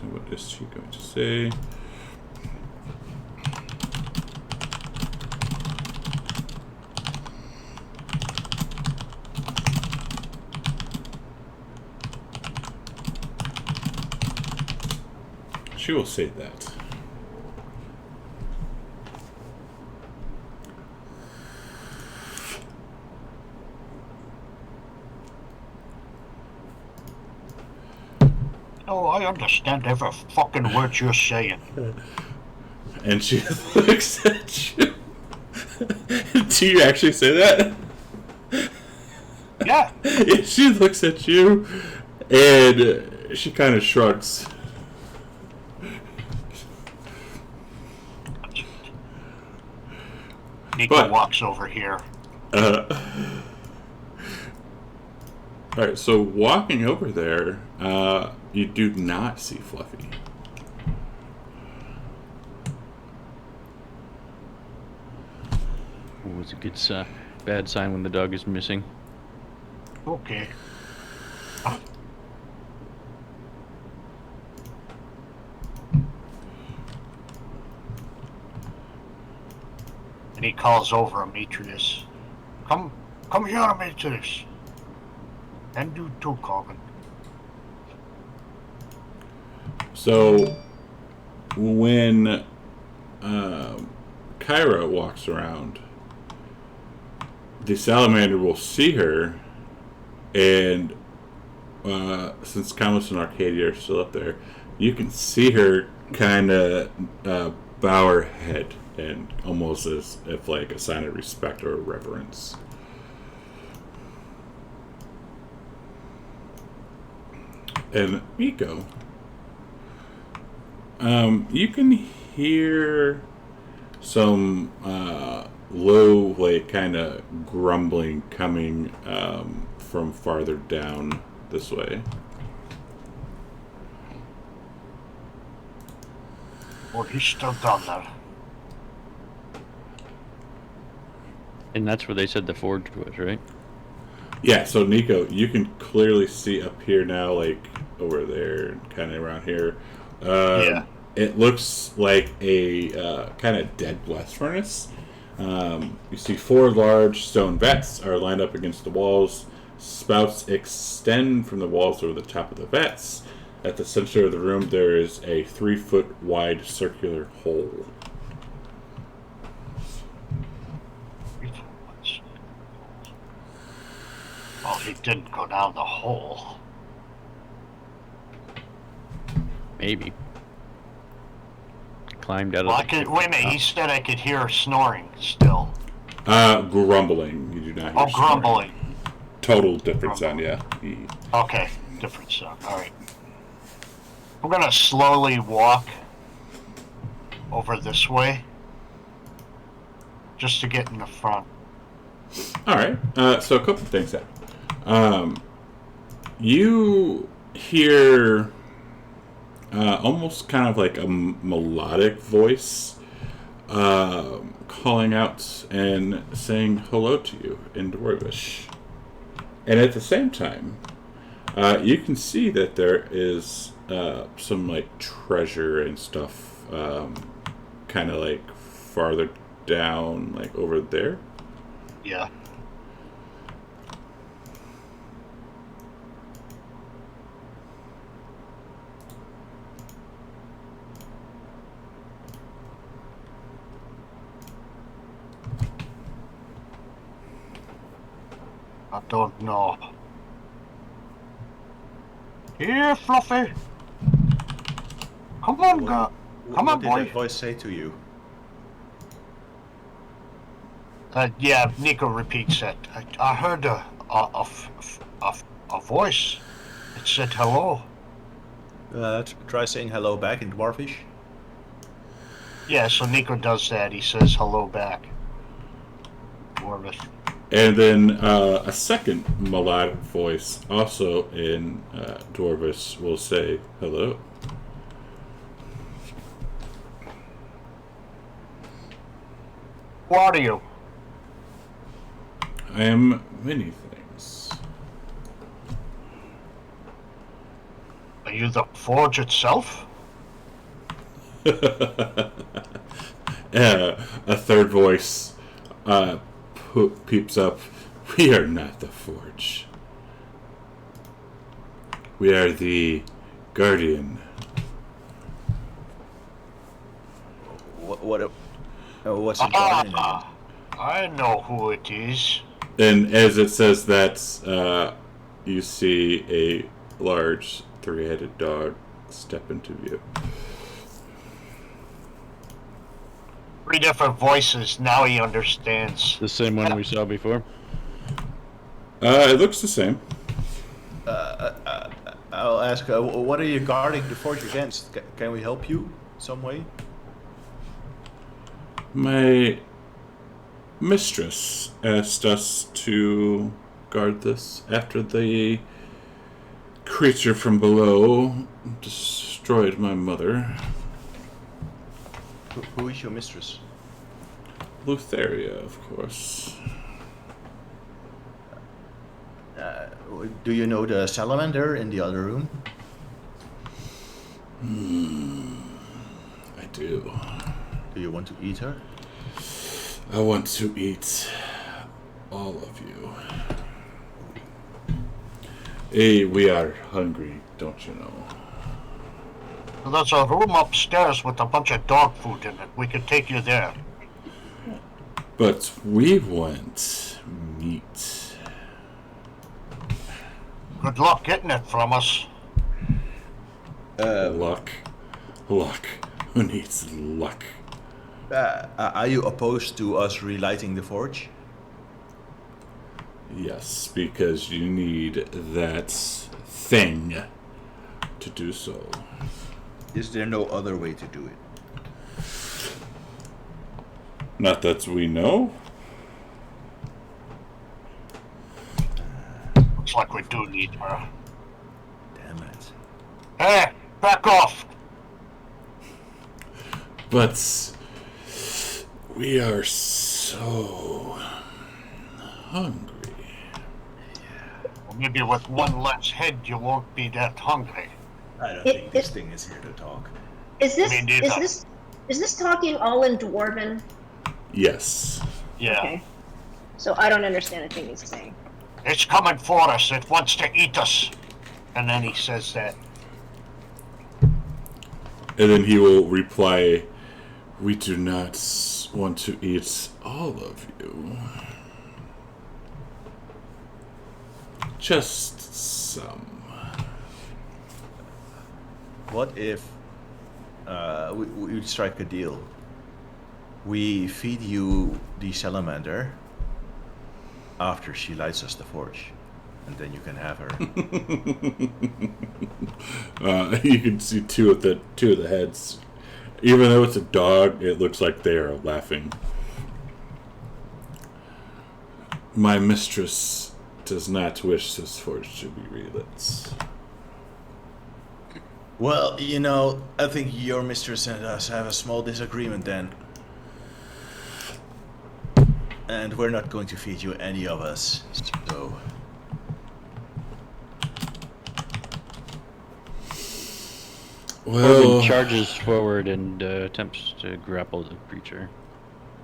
what is she going to say? She will say that. Oh, I understand every fucking word you're saying. And she looks at you. Do you actually say that? Yeah. She looks at you and she kind of shrugs. Nico walks over here. Alright, so walking over there, you do not see Fluffy. Oh, it's a good bad sign when the dog is missing. Okay. And he calls over Demetrius. Come here, Demetrius. And you too, Corbin. So, when Kyra walks around, the salamander will see her, and since Camus and Arcadia are still up there, you can see her kind of bow her head, and almost as if like a sign of respect or reverence. And Miko, you can hear some low, like, kind of grumbling coming from farther down this way. Oh, he's still down there. And that's where they said the forge was, right? Yeah, so Nico, you can clearly see up here now, like over there, kind of around here. Yeah. It looks like a kind of dead blast furnace. You see 4 large stone vats are lined up against the walls. Spouts extend from the walls over the top of the vats. At the center of the room, there is a 3-foot wide circular hole. Well, he didn't go down the hole. Maybe. Climbed out Well, of the... wait a minute, he said I could hear snoring still. Grumbling. You do not hear snoring. Grumbling. Total different sound, yeah. Okay, different sound. Alright. I'm gonna slowly walk over this way. Just to get in the front. Alright, so a couple things happen. You hear almost kind of like a melodic voice calling out and saying hello to you in Dwarvish. And at the same time, you can see that there is some like treasure and stuff kind of like farther down, like over there. Yeah. I don't know. Here, Fluffy. Come on, girl. Come on, boy. What did that voice say to you? Yeah, Nico repeats it. I heard a voice. It said hello. Try saying hello back in Dwarvish. Yeah, so Nico does that. He says hello back. Dwarvish. And then a second melodic voice, also in Dwarvish, will say hello. Who are you? I am many things. Are you the forge itself? A third voice peeps up. We are not the forge. We are the guardian. What's it guardian? I know who it is. And as it says that, you see a large 3-headed dog step into view. 3 different voices. Now he understands. The same one we saw before? It looks the same. I'll ask, what are you guarding the forge against? Can we help you some way? My mistress asked us to guard this after the creature from below destroyed my mother. Who is your mistress? Lutheria, of course. Do you know the salamander in the other room? I do. Do you want to eat her? I want to eat all of you. Hey, we are hungry, don't you know? There's a room upstairs with a bunch of dog food in it. We could take you there. But we want meat. Good luck getting it from us. Luck. Who needs luck? Are you opposed to us relighting the forge? Yes, because you need that thing to do so. Is there no other way to do it? Not that we know. Looks like we do need her. Damn it. Hey, back off! But we are so hungry. Well, maybe with one less head you won't be that hungry. I don't think this thing is here to talk. Is this talking all in Dwarven? Yes. Yeah. Okay. So I don't understand a thing he's saying. It's coming for us. It wants to eat us. And then he says that. And then he will reply, we do not want to eat all of you. Just some. What if we strike a deal? We feed you the salamander after she lights us the forge, and then you can have her. You can see two of the heads. Even though it's a dog, it looks like they are laughing. My mistress does not wish this forge to be relit. Well, I think your mistress and us have a small disagreement then. And we're not going to feed you any of us, so... Well, Orvin charges forward and attempts to grapple the creature.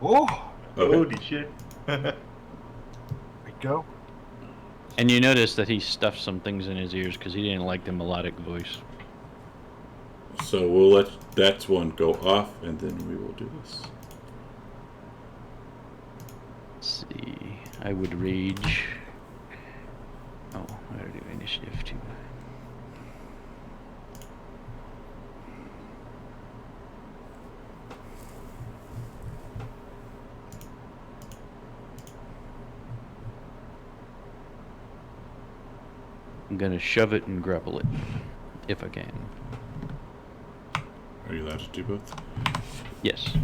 Oh, Holy shit. there we go. And you notice that he stuffed some things in his ears because he didn't like the melodic voice. so we'll let that one go off, and then we will do this. Let's see. I would rage. Oh, I gotta do initiative too. I'm gonna shove it and grapple it, if I can. Are you allowed to do both? Yes.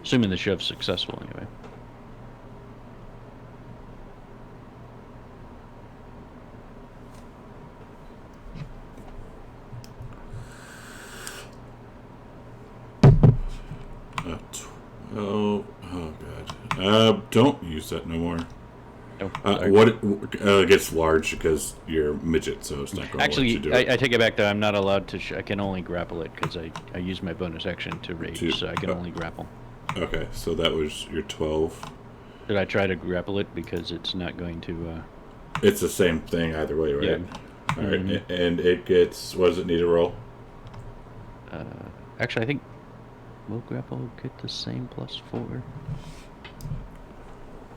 Assuming the shove's successful, anyway. Oh god. Don't use that no more. Oh, What it gets large because you're midget, so it's not going to let you do it. I take it back that I'm not allowed to. I can only grapple it because I use my bonus action to rage, so I can only grapple. Okay, so that was your 12. Did I try to grapple it because it's not going to? It's the same thing either way, right? Yeah. All right, and it gets. What does it need to roll? Actually, I think will grapple get the same +4?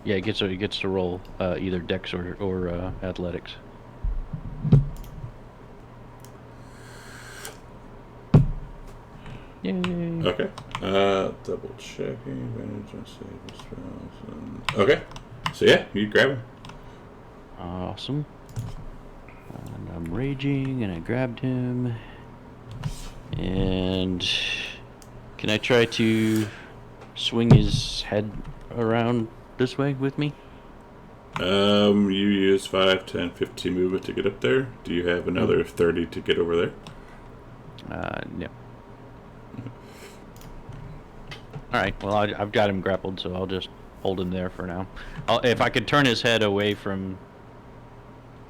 Yeah, it gets to roll either Dex or Athletics. Yay! Okay. Double checking. Advantage on save spells. Okay. So yeah, you grab him. Awesome. And I'm raging, and I grabbed him. And can I try to swing his head around this way with me? You use 5, 10, 15 movement to get up there. Do you have another 30 to get over there? No. Alright, well, I've got him grappled, so I'll just hold him there for now. If I could turn his head away from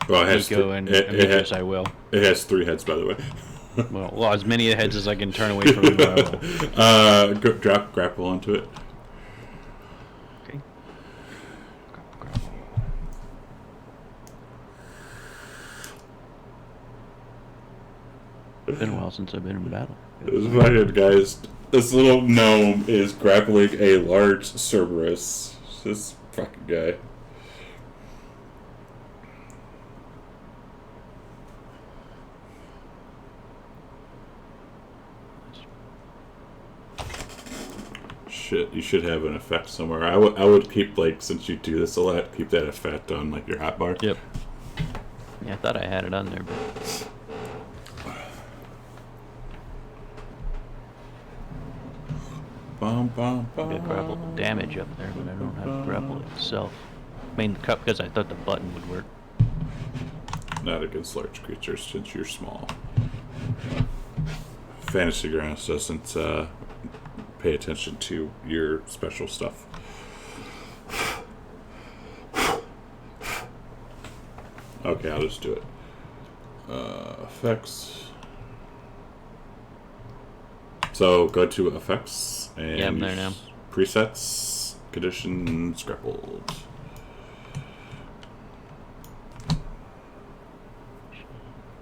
Well, it has Nico and Amicus, I will. It has 3 heads, by the way. Well, as many heads as I can turn away from him, I will. Drop grapple onto it. Okay. It's been a while since I've been in battle. It's fine, guys. This little gnome is grappling a large Cerberus. This fucking guy. Shit, you should have an effect somewhere. I would keep, like, since you do this a lot, keep that effect on, like, your hotbar. Yep. Yeah, I thought I had it on there, but... Bum, bum, bum. I got grapple damage up there, but I don't have grapple itself. I mean, because I thought the button would work. Not against large creatures, since you're small. Fantasy Grounds doesn't pay attention to your special stuff. Okay, I'll just do it. Effects. So go to effects and Yeah, I'm there now. Presets, conditions, grappled.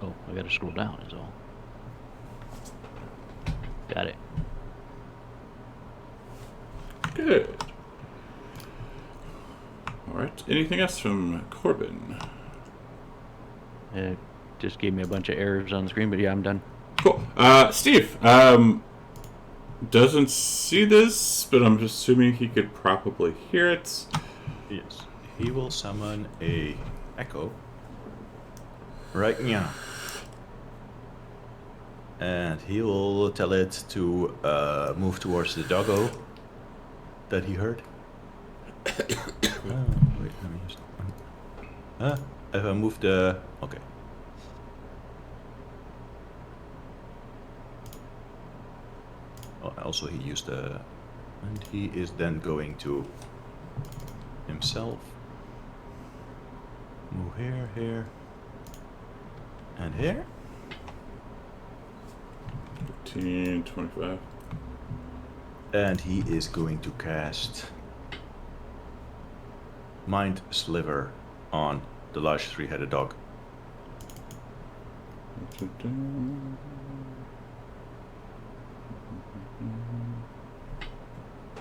Oh, I gotta scroll down is all. Got it. Good. Alright, anything else from Corbin? It just gave me a bunch of errors on the screen, but yeah, I'm done. Cool. Steve, doesn't see this, but I'm assuming he could probably hear it. Yes. He will summon a echo right now. And he will tell it to move towards the doggo that he heard. Wait, let me just... if I move the... Okay. Oh, also he used the... And he is then going to himself move here, here, and here. 15, 25. And he is going to cast Mind Sliver on the large 3-headed dog.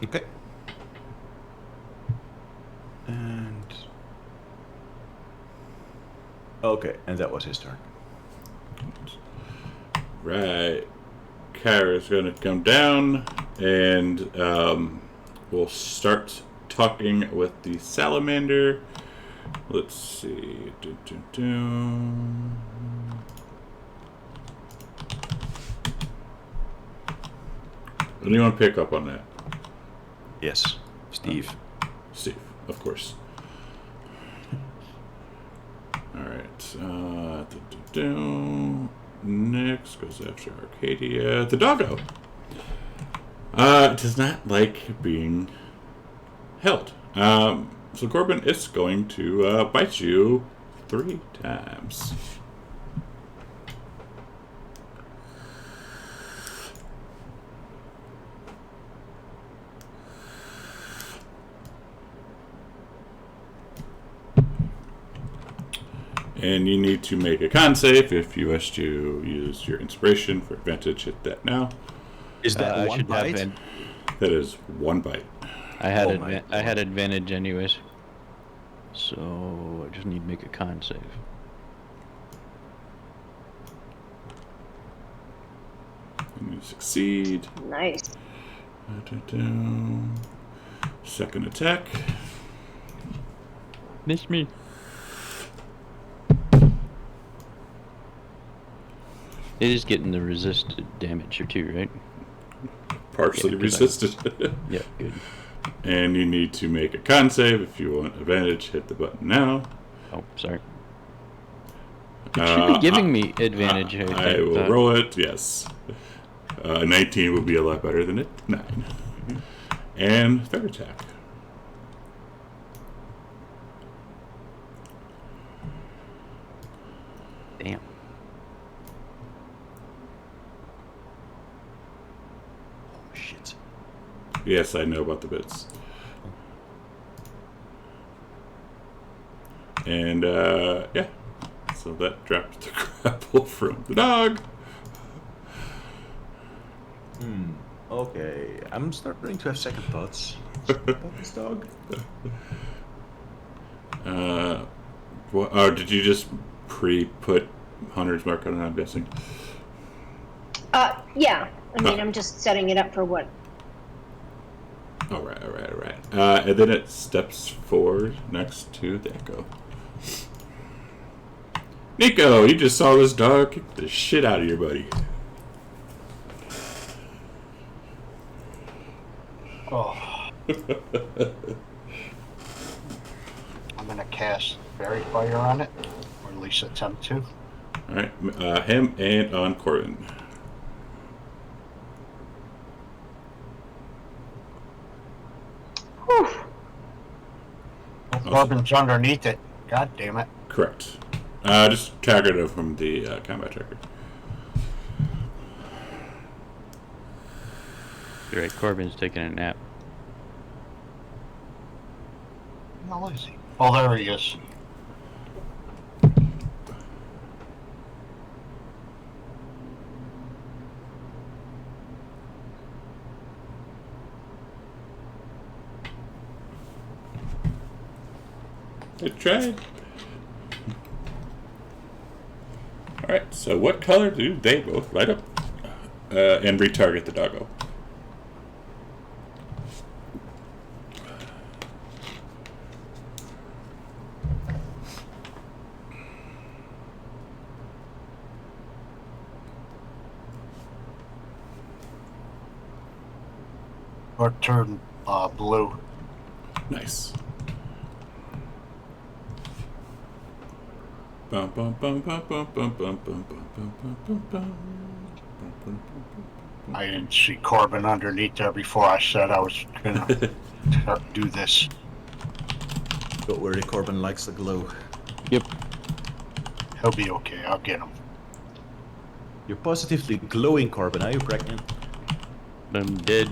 Okay. And... Okay, and that was his turn. Right. Kyra's going to come down and we'll start talking with the salamander. Let's see. Anyone pick up on that? Yes, Steve. Steve, of course. Alright. Next goes after Arcadia. The doggo. Does not like being held. So Corbin is going to bite you 3 times. And you need to make a con save if you wish to use your inspiration for advantage. Hit that now. Is that I one should have bite? That is 1 bite. I had Oh my I had advantage anyways, so I just need to make a con save. And you succeed. Nice. Second attack. Miss me. It is getting the resisted damage or 2, right? Partially Yeah, 'cause resisted. Yeah, good. And you need to make a con save. If you want advantage, hit the button now. Oh, sorry. It should be giving me advantage. I will roll it, yes. 19 would be a lot better than it. 9. And third attack. Yes, I know about the bits. And, yeah. So that drops the grapple from the dog. Okay, I'm starting to have second thoughts about this dog. Did you just pre-put Hunter's Mark on it, I'm guessing? Yeah. I mean, I'm just setting it up for what. All right. And then it steps forward next to the Echo. Nico, you just saw this dog kick the shit out of your buddy. Oh. I'm gonna cast Fairy Fire on it, or at least attempt to. All right, him and on Corbin. Whew. Corbin's underneath it. God damn it. Correct. Just target it from the combat tracker. You're right, Corbin's taking a nap. How is he? Oh, there he is. Good try. Alright, so what color do they both light up? And retarget the doggo. Or turn blue. Nice. Bum, bum, bum, bum, bum, bum, bum, bum, bum, bum. I didn't see Corbin underneath there before I said I was gonna do this. Don't worry, Corbin likes the glow. Yep. He'll be okay. I'll get him. You're positively glowing, Corbin. Are you pregnant? I'm dead.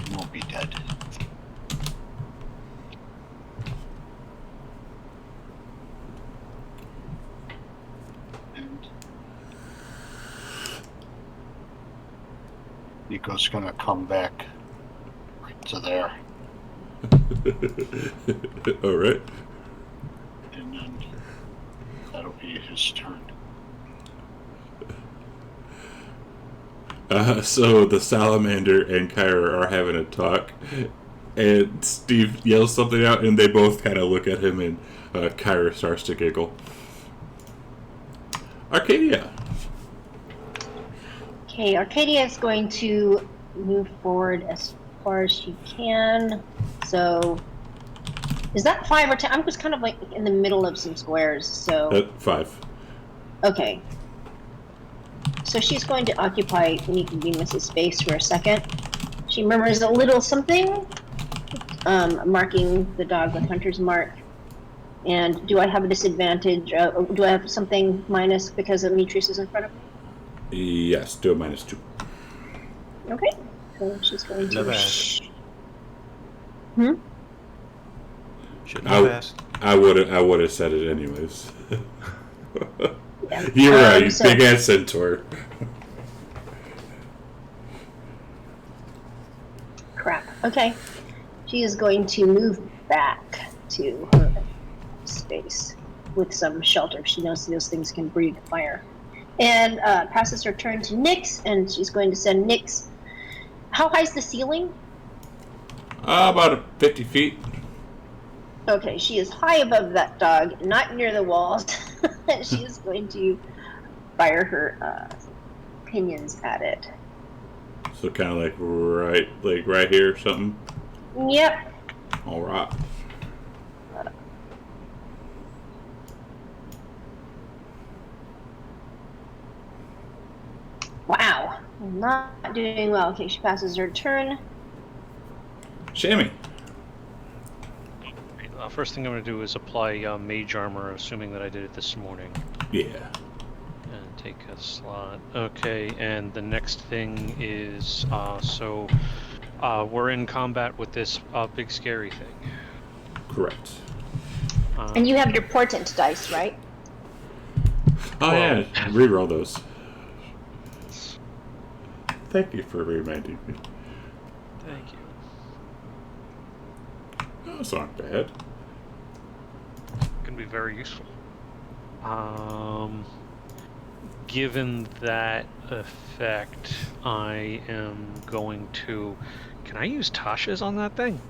He won't be dead. And Nico's gonna come back right to there. Alright. And then that'll be his turn. So the salamander and Kyra are having a talk, and Steve yells something out, and they both kind of look at him, and Kyra starts to giggle. Arcadia. Okay, Arcadia is going to move forward as far as she can. So, is that 5 or 10? I'm just kind of like in the middle of some squares. So 5. Okay. So she's going to occupy Nico Bemis' space for a second. She murmurs a little something, marking the dog with Hunter's Mark. And do I have a disadvantage? Do I have something minus because Demetrius is in front of me? Yes, do a -2. Okay. So she's going to. Never asked. Shouldn't I have asked. would have said it anyways. Yeah. You're right, So- big ass centaur. Crap. Okay. She is going to move back to her space with some shelter. She knows those things can breathe fire. And passes her turn to Nyx, and she's going to send Nyx. How high is the ceiling? About 50 feet. Okay, she is high above that dog, not near the walls. She is going to fire her pinions at it. So kind of like right here or something. Yep. All right. Wow. Not doing well. Okay, she passes her turn. Shammy. First thing I'm going to do is apply mage armor, assuming that I did it this morning. Yeah. And take a slot. Okay, and the next thing is we're in combat with this big scary thing. Correct. And you have your portent dice, right? Oh yeah, reroll those. Thank you for reminding me. Thank you. Those aren't bad. Can be very useful. Given that effect, I am going to... Can I use Tasha's on that thing?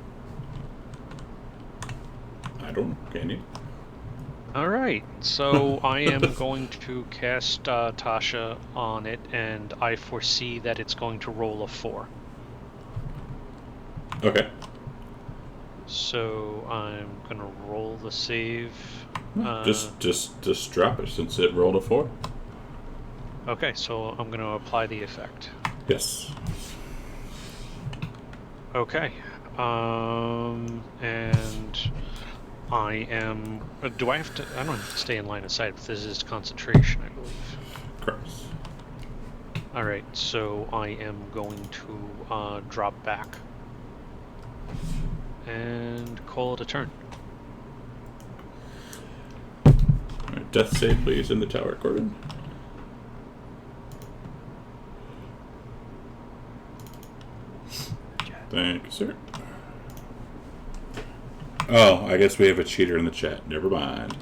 I don't know. Can you? Alright, so I am going to cast Tasha on it, and I foresee that it's going to roll a 4. Okay. So I'm going to roll the save. Just drop it since it rolled a 4. Okay, so I'm going to apply the effect. Yes. Okay. And I am... do I have to... I don't have to stay in line of sight, but this is concentration, I believe. Correct. Alright, so I am going to drop back. And call it a turn. Alright, death save please in the tower, Corbin. Thank you, sir. Oh, I guess we have a cheater in the chat. Never mind.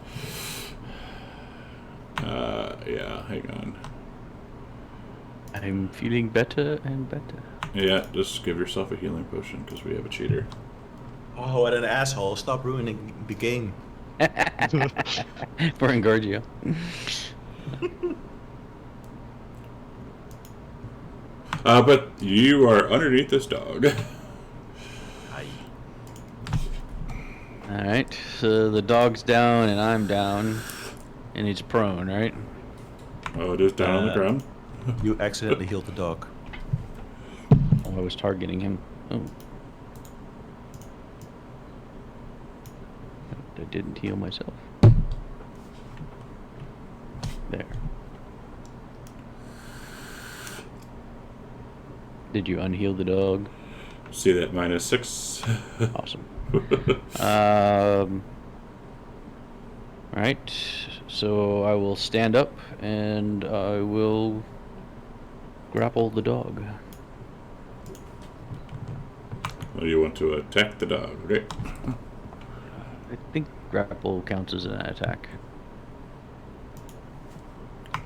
Yeah, hang on. I'm feeling better and better. Yeah, just give yourself a healing potion because we have a cheater. Oh, what an asshole. Stop ruining the game. For Engorgio. But you are underneath this dog. Alright, so the dog's down and I'm down. And he's prone, right? Oh, it is down on the ground. You accidentally healed the dog. Oh, I was targeting him. Oh. I didn't heal myself. There. Did you unheal the dog? See that -6? Awesome. Alright, so I will stand up and I will grapple the dog. Well, you want to attack the dog, okay? I think grapple counts as an attack.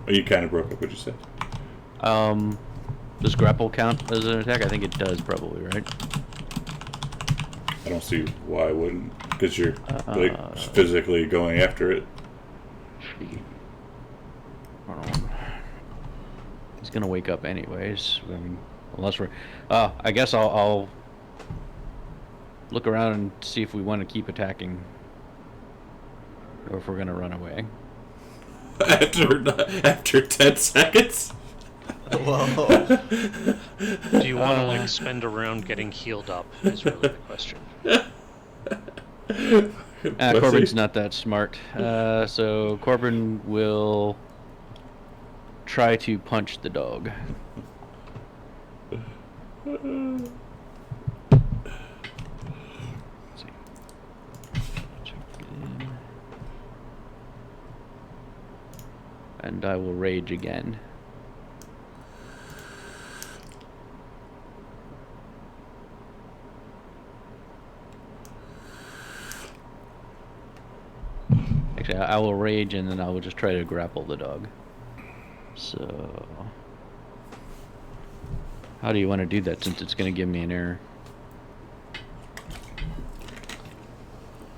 Oh, you kind of broke up what you said. Does grapple count as an attack? I think it does, probably, right? I don't see why I wouldn't, because you're like physically going after it. He's gonna wake up anyways. I mean, unless we're. I guess I'll look around and see if we want to keep attacking, or if we're gonna run away. After 10 seconds. Whoa. Do you want to like spend a round getting healed up? Is really the question. Corbin's not that smart. So Corbin will try to punch the dog. Let's see. Check it in. And I will rage again. Actually, I will rage and then I will just try to grapple the dog. So, how do you want to do that since it's going to give me an error?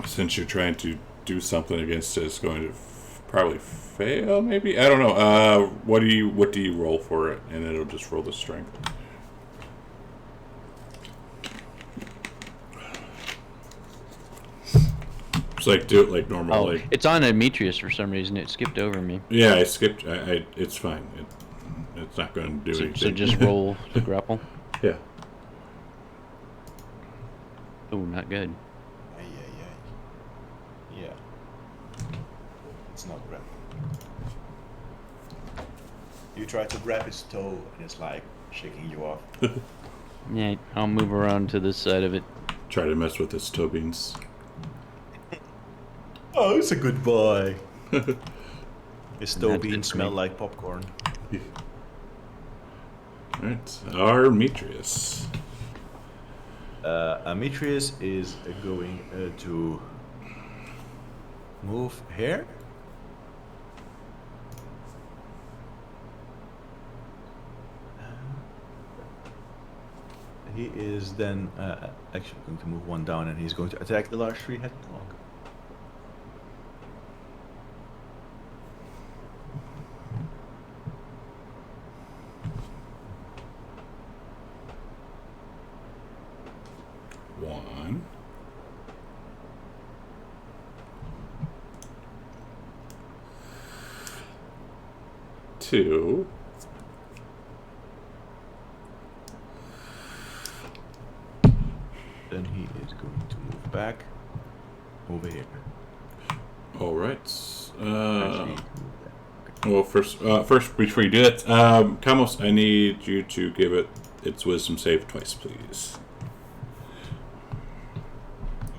Since you're trying to do something against it, it's going to probably fail, maybe? I don't know. What do you roll for it? And it'll just roll the strength. It's like, do it like normal. Oh, like, it's on Demetrius for some reason. It skipped over me. yeah, I skipped. It's fine. It's not going to do anything. So just roll the grapple? Yeah. Oh, not good. Yeah. It's not great. You try to grab his toe, and it's like shaking you off. Yeah, I'll move around to this side of it. Try to mess with his toe beans. Oh, it's a good boy. His toe That's beans it for smell me. like popcorn. Alright, Armetrius. Ametrius is going to move here. He is then actually going to move one down, and he's going to attack the large three-headed dog. One. Two. Then he is going to move back over here. All right. Actually, move there. Well, first before you do that, Kamos, I need you to give it its wisdom save twice, please.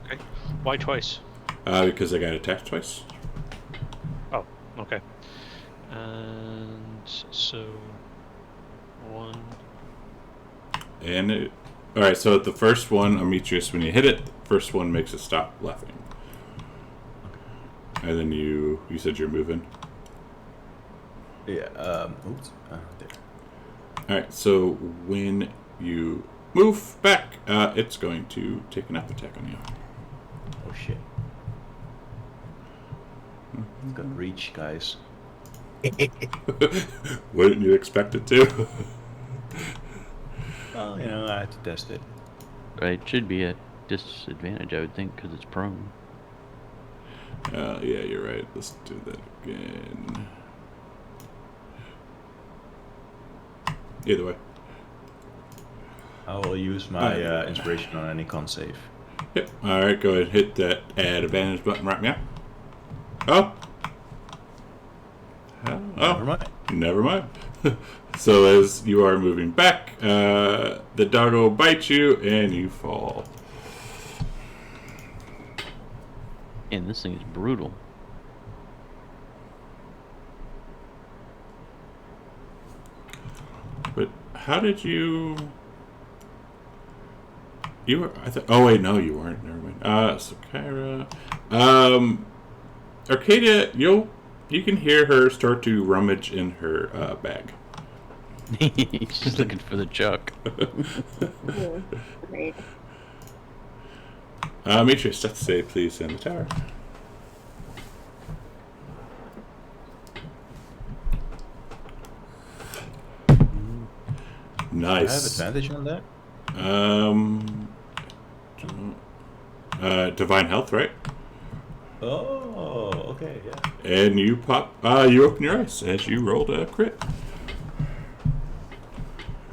Okay. Why twice? Because I got attacked twice. Oh, okay. And so 1. And all right. So the first one, Ametrius, when you hit it, the first one makes it stop laughing. And then you said you're moving. Yeah. Oops. There. All right. So when you move back, it's going to take an up attack on you. Oh shit. It's got reach, guys. Wouldn't you expect it to? Well, you know, I had to test it. Right, should be a disadvantage, I would think, because it's prone. Yeah, you're right. Let's do that again. Either way. I will use my inspiration on any con save. Yep. All right, go ahead and hit that add advantage button right now. Oh. Never mind. Never mind. So as you are moving back, the doggo bites you and you fall. And this thing is brutal. But how did you? You were. Oh wait, no, you weren't. Never mind. So Kyra, Arcadia, you can hear her start to rummage in her bag. She's looking for the chuck. Great. Make your stats save, please, in the tower. Nice. I have advantage on that? Divine health, right? Oh, okay, yeah. And you you open your eyes as you rolled a crit.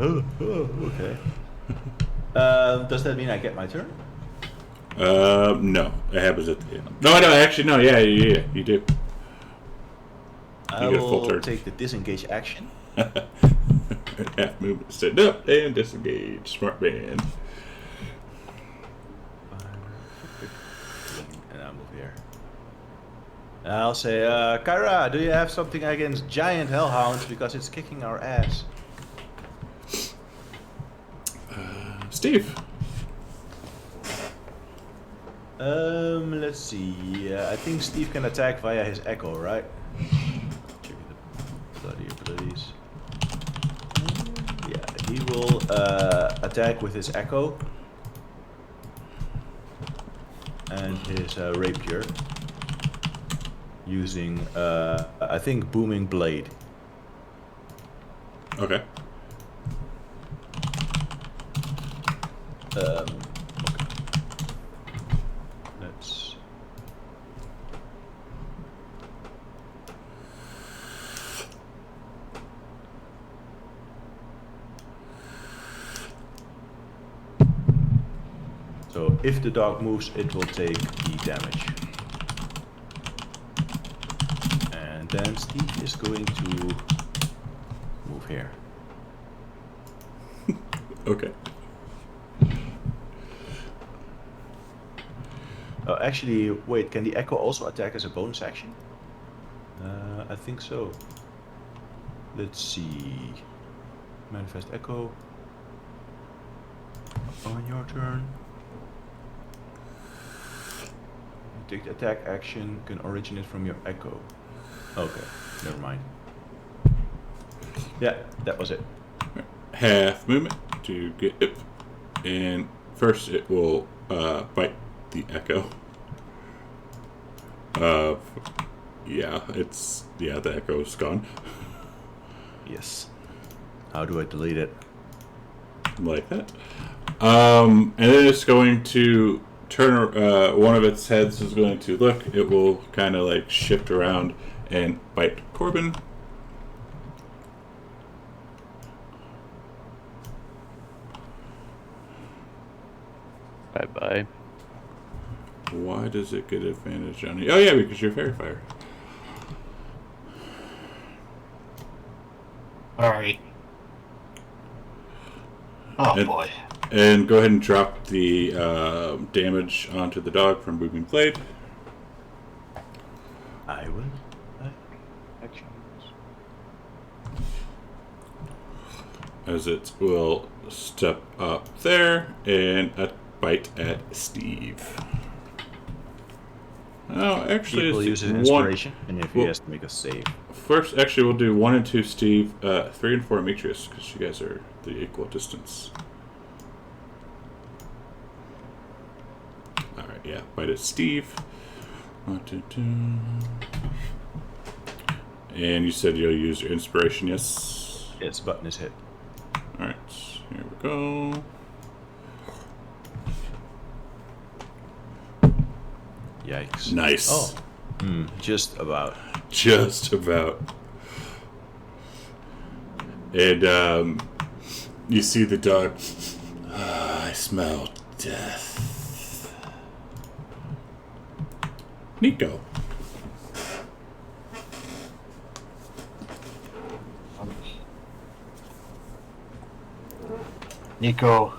Oh, okay. Does that mean I get my turn? No, it happens at the end. No, actually, no, yeah, you do. I get a full will turn. take the disengage action. Half movement, stand up and disengage. Smart man. And I'll move here. I'll say, Kyra, do you have something against giant hellhounds because it's kicking our ass? Steve. Let's see. I think Steve can attack via his echo, right? Check the bloody abilities. Yeah, he will attack with his echo and his rapier using, I think, booming blade. Okay. Okay. Let's. So if the dog moves, it will take the damage. And then Steve is going to hair. Okay. Actually, wait, can the echo also attack as a bonus action? I think so. Let's see. Manifest echo. On your turn. You take the attack action, can originate from your echo. Okay, never mind. Yeah, that was it. Half movement to get up. And first it will bite the echo. The echo is gone. Yes. How do I delete it? Like that. And then it's going to turn, one of its heads is going to look. It will kind of like shift around and bite Corbin. Bye-bye. Why does it get advantage on you? Oh yeah, because you're fairy fire. Alright. Oh boy. And go ahead and drop the damage onto the dog from Moving Blade. I will. Actions. As it will step up there and bite at Steve. Oh, actually, People it's use his one. inspiration, and if he has to make a save. First, actually, we'll do 1 and 2 Steve, 3 and 4 Demetrius, because you guys are the equal distance. Alright, yeah, bite at Steve. 1, 2, 2. And you said you'll use your inspiration, yes? Yes, button is hit. Alright, here we go. Yikes. Nice. Oh. Just about. Just about. And you see the dog. I smell death. Nico. Nico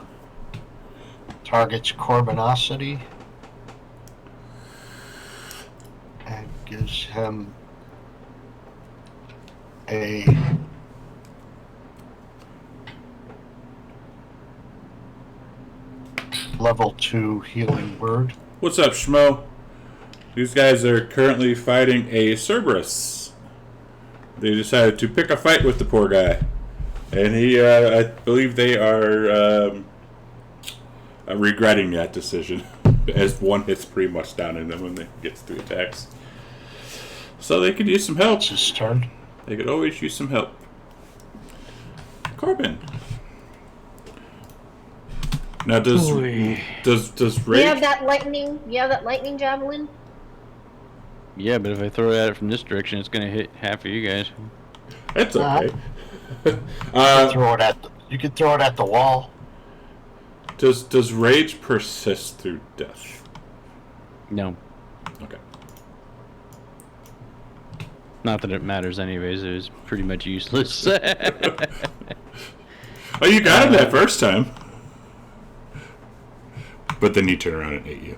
targets Corbinosity and gives him a level 2 healing word. What's up, Schmo? These guys are currently fighting a Cerberus. They decided to pick a fight with the poor guy. And I believe they are regretting that decision, as one hits pretty much down in them when they gets 3 attacks. So they could use some help. It's his turn. They could always use some help. Corbin. Now does rage? You have that lightning javelin? Yeah, but if I throw it at it from this direction, it's gonna hit half of you guys. That's okay. You could throw it at the wall. Does rage persist through death? No. Okay. Not that it matters anyways, it was pretty much useless. Oh, you got him that first time. But then you turn around and ate you.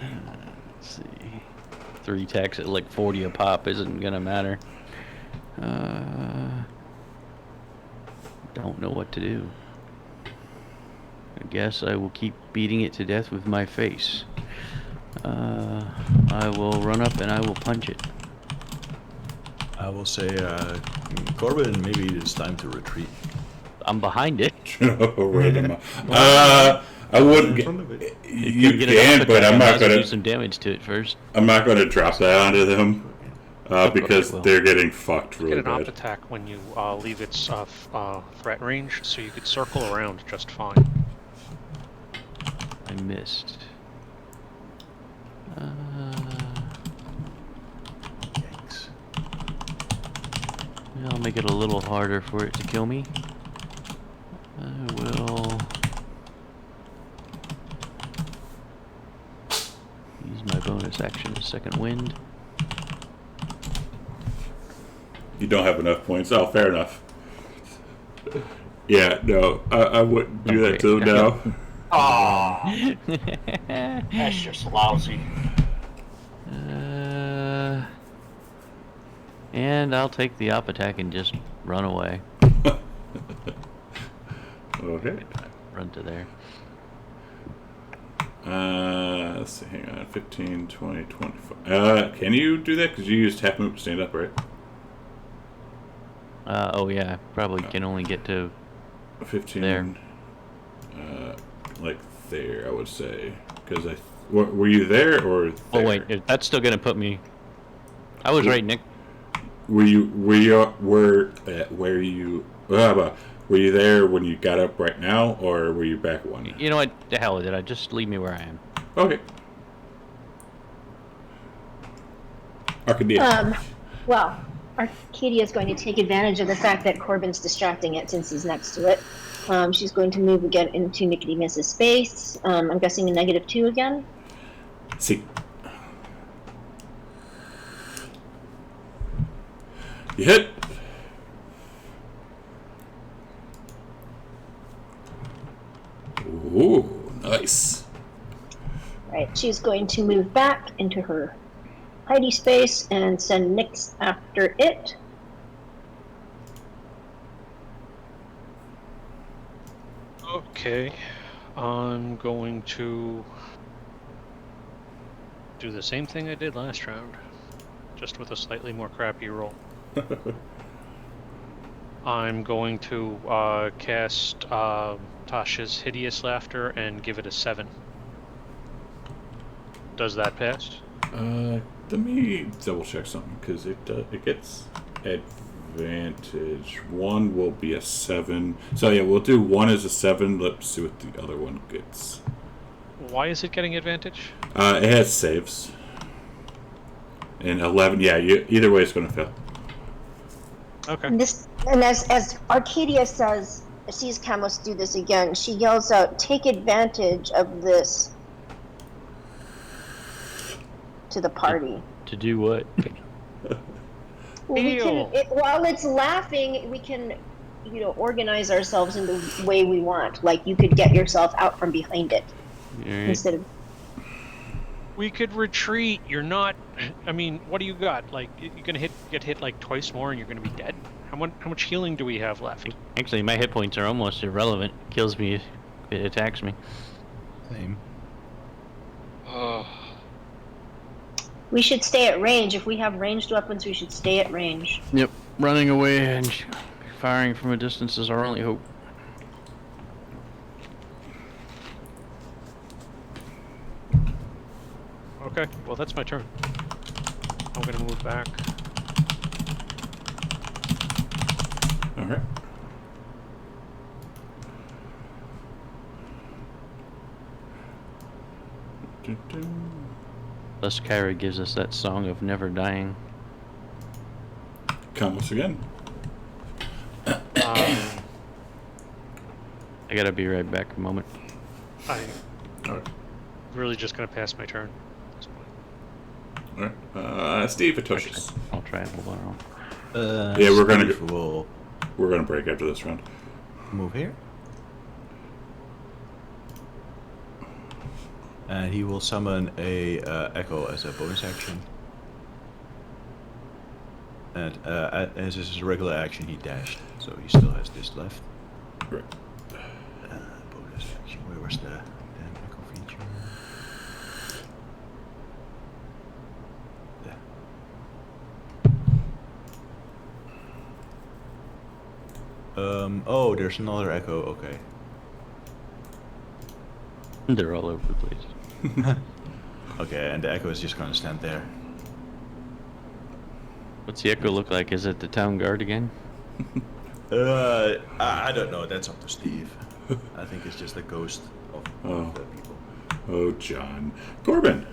Let's see. 3 attacks at like 40 a pop isn't gonna matter. Don't know what to do. I guess I will keep beating it to death with my face. I will run up and I will punch it. I will say, Corbin, maybe it is time to retreat. I'm behind it. I wouldn't get. You can, but I'm not gonna do some damage to it first. I'm not gonna drop that onto them because they're getting fucked really Get an bad. op attack when you leave its threat range, so you could circle around just fine. I missed. Yikes. I'll make it a little harder for it to kill me. I will use my bonus action, second wind. You don't have enough points. Oh, fair enough. Yeah, no, I wouldn't do that to them now. Oh, that's just lousy. And I'll take the op attack and just run away. Okay. Run to there. Let's see, hang on. 15, 20, 25. Can you do that? Because you used half move to stand up, right? Oh yeah, probably can only get to 15. there. Like there, I would say. Because were you there or there? Oh wait, that's still gonna put me. I was right, Nick. Were you there when you got up right now, or were you back one? You know what? The hell with it. I just leave me where I am. Okay. Arcadia. Well, Arcadia is going to take advantage of the fact that Corbin's distracting it since he's next to it. She's going to move again into Nickety Miss's space. I'm guessing a -2 again. See. You hit. Ooh, nice. Right, she's going to move back into her hidey space and send Nyx after it. Okay, I'm going to do the same thing I did last round, just with a slightly more crappy roll. I'm going to cast Tasha's Hideous Laughter and give it a 7. Does that pass? Let me double check something because it gets advantage. One will be a 7. So yeah, we'll do one as a 7. Let's see what the other one gets. Why is it getting advantage? It has saves. And 11, yeah. Either way, it's going to fail. Okay. And as Arcadia sees Camos do this again, she yells out, "Take advantage of this," to the party. To do what? Well, while it's laughing, we can, organize ourselves in the way we want. Like, you could get yourself out from behind it instead of. We could retreat. You're not. I mean, what do you got? Like, you're gonna get hit like twice more, and you're gonna be dead. How much healing do we have left? Actually, my hit points are almost irrelevant. It kills me if it attacks me. Same. We should stay at range. If we have ranged weapons, we should stay at range. Yep, running away and firing from a distance is our only hope. Okay, well that's my turn. I'm gonna move back. All right. Thus, Kyra gives us that song of never dying. Come once again. I gotta be right back a moment. I'm really just gonna pass my turn at this point. All right. Steve, it touches. I'll try and hold on. Yeah, we're gonna Steve will We're gonna break after this round. move here. And he will summon a Echo as a bonus action. And as this is a regular action, he dashed, so he still has this left. Right. Bonus action. Where was the damn Echo feature? There. Oh, there's another Echo. Okay. They're all over the place. Okay, and the Echo is just gonna stand there. What's the echo look like? Is it the town guard again? I don't know. That's up to Steve. I think it's just a ghost of the people. Oh, John. Corbin.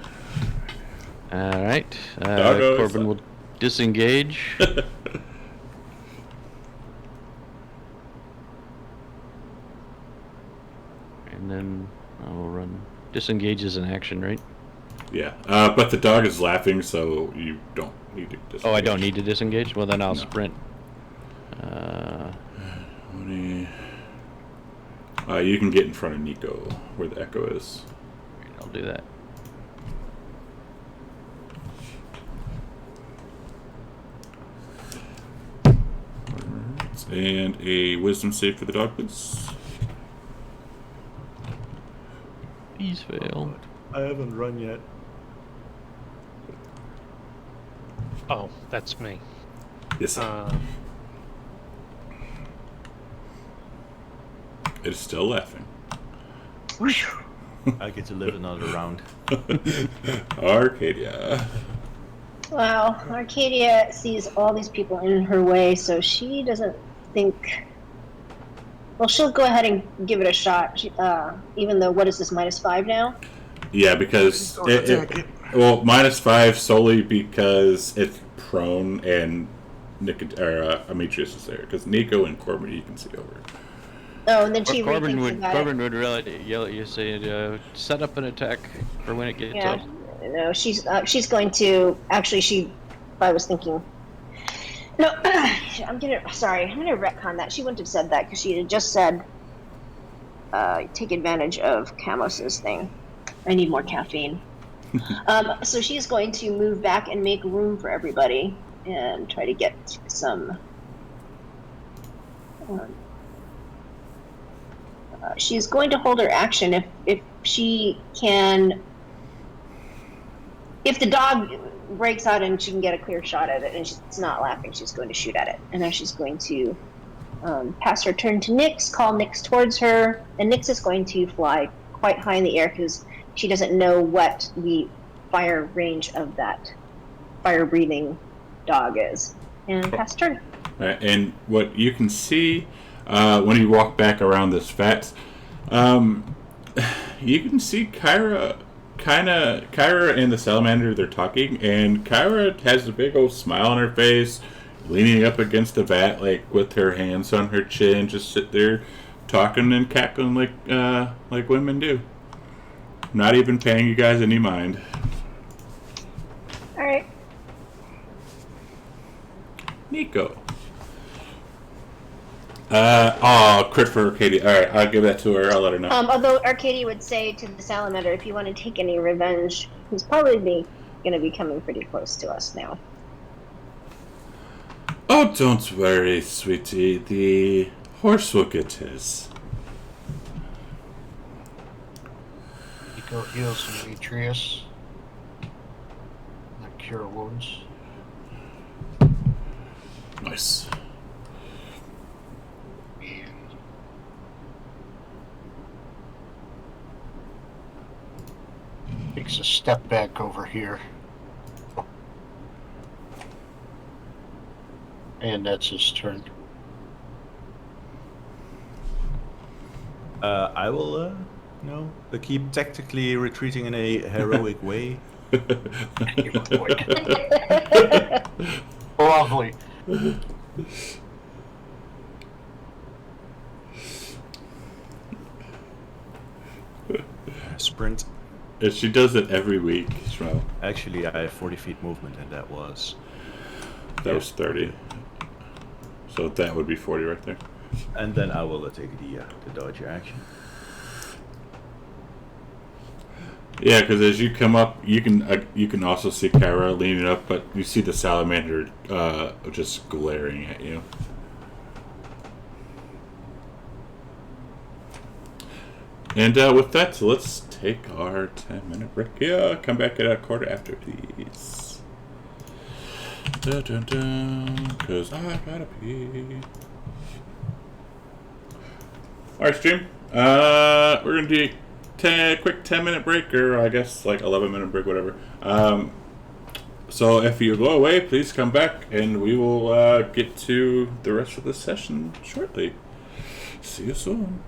All right. Doggo is Corbin will disengage. And then I will run. Disengage is an action, right? Yeah, but the dog is laughing, so you don't need to disengage. Oh, I don't need to disengage? Well, then I'll sprint. 20. You can get in front of Nico, where the echo is. I'll do that. And a wisdom save for the dog, please. Please fail. I haven't run yet. Oh, that's me. Yes, sir. It is still laughing. I get to live another round. Arcadia. Wow, Arcadia sees all these people in her way, so she doesn't think. Well, she'll go ahead and give it a shot. Even though, what is this, -5 now? Yeah, because well, -5 solely because it's prone and Amitrius is there. Because Nico and Corbin you can see over. Oh, and then she Corbin rethinks about Corbin it. would really yell at you, say, "Set up an attack for when it gets up." No, she's going to actually. I was thinking. No, I'm gonna retcon that. She wouldn't have said that because she had just said, "Take advantage of Camos's thing." I need more caffeine. So she's going to move back and make room for everybody and try to get some. She's going to hold her action if she can. If the dog breaks out and she can get a clear shot at it and she's not laughing, she's going to shoot at it. And then she's going to pass her turn to Nyx, call Nyx towards her, and Nyx is going to fly quite high in the air because she doesn't know what the fire range of that fire-breathing dog is. And pass turn. Right, and what you can see when you walk back around this fence, you can see Kyra and the salamander, they're talking, and Kyra has a big old smile on her face, leaning up against the vat, like with her hands on her chin, just sit there talking and cackling like women do. Not even paying you guys any mind. Alright. Nico. Crit for Arcadia. Alright, I'll give that to her. I'll let her know. Although Arcadia would say to the salamander, if you want to take any revenge, he's probably going to be coming pretty close to us now. Oh, don't worry, sweetie. The horse will get his. Nico heals Demetrius. Not cure wounds. Nice. Takes a step back over here. And that's his turn. I will, keep tactically retreating in a heroic way. Lovely. Sprint. She does it every week, Shmo. Actually, I have 40 feet movement, and that was 30. So that would be 40 right there. And then I will take the dodge action. Yeah, because as you come up, you can also see Kyra leaning up, but you see the salamander just glaring at you. And with that, so let's take our 10-minute break. Yeah, come back at a quarter after, please. Dun, dun, dun, 'cause I gotta pee. Alright, stream. We're gonna do a quick 10-minute break, or I guess like 11-minute break, whatever. So if you go away, please come back, and we will get to the rest of the session shortly. See you soon.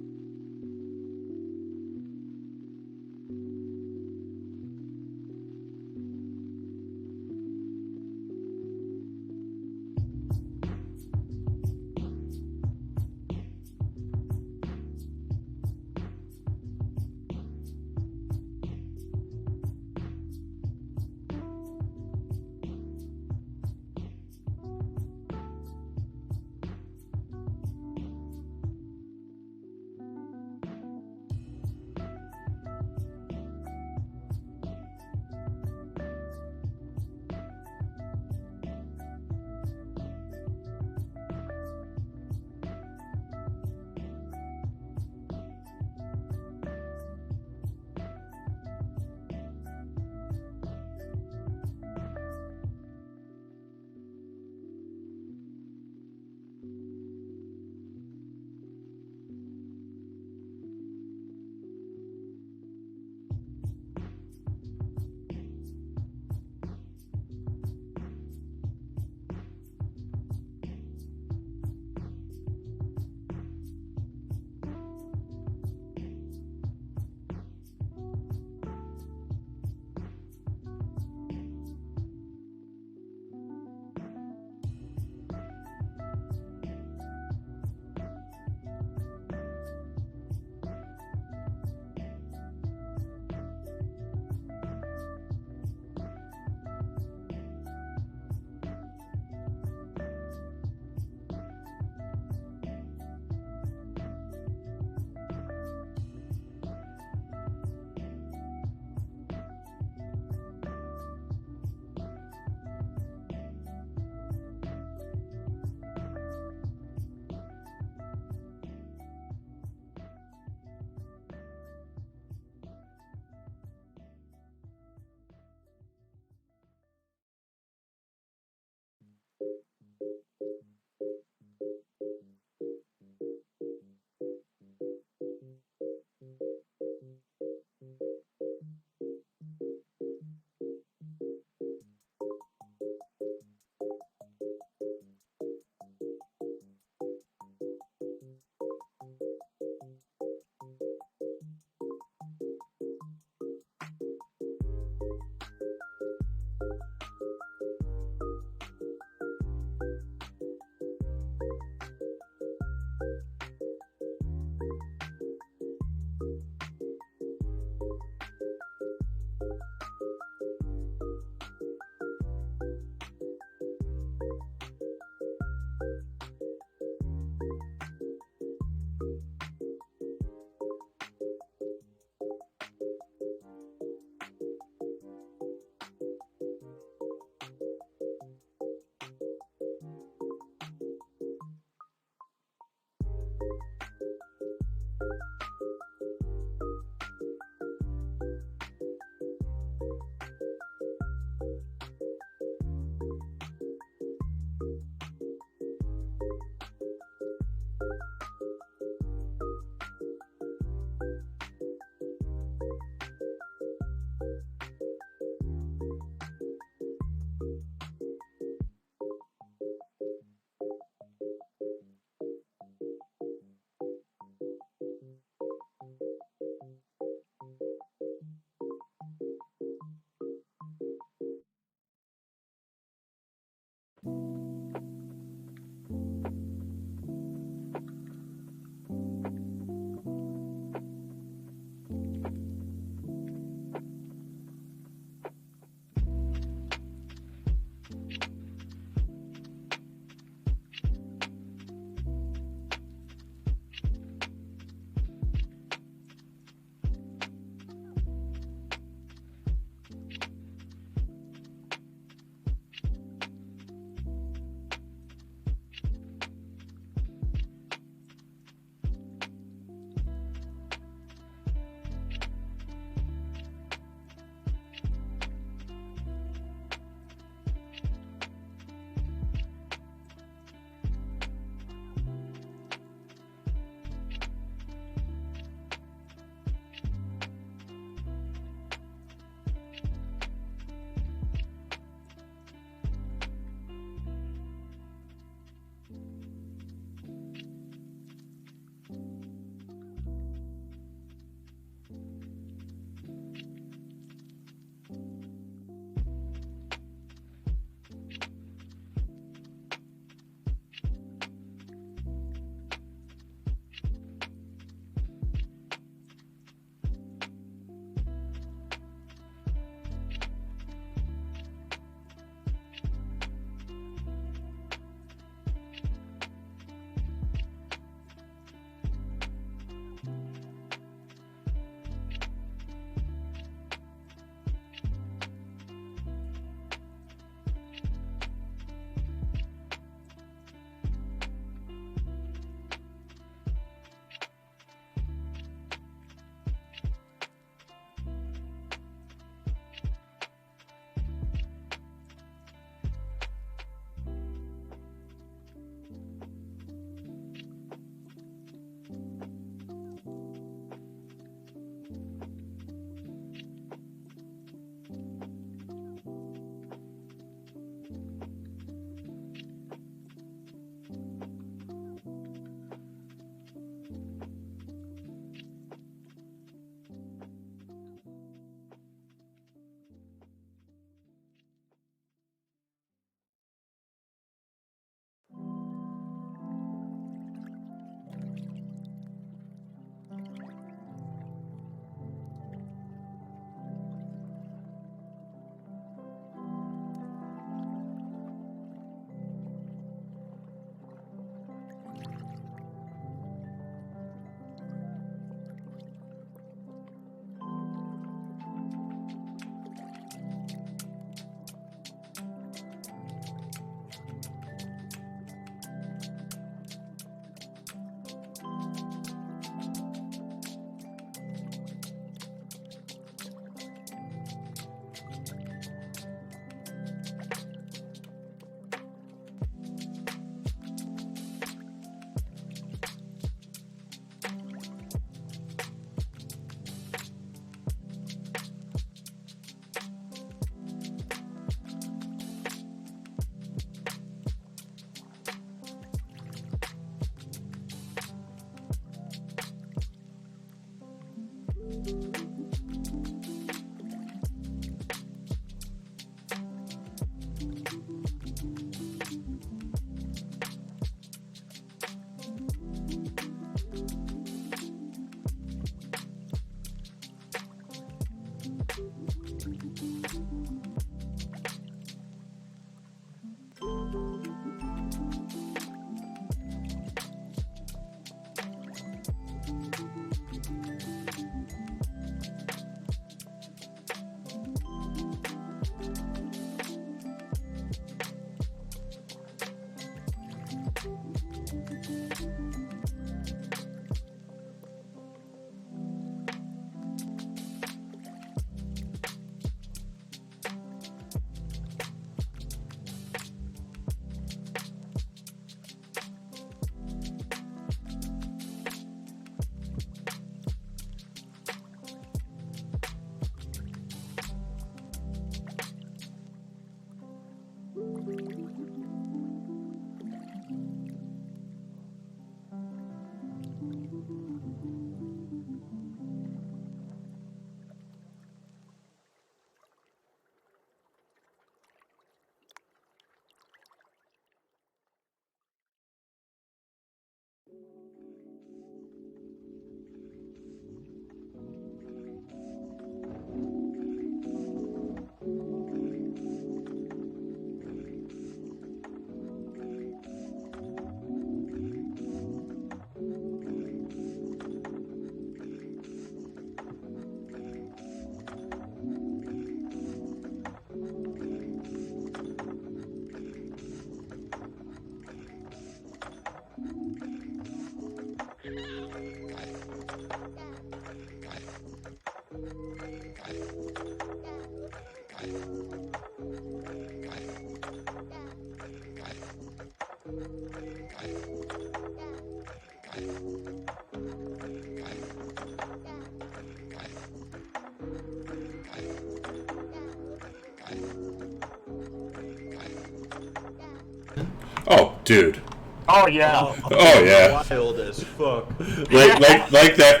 dude. Oh yeah. Oh yeah. Wild as fuck. Like that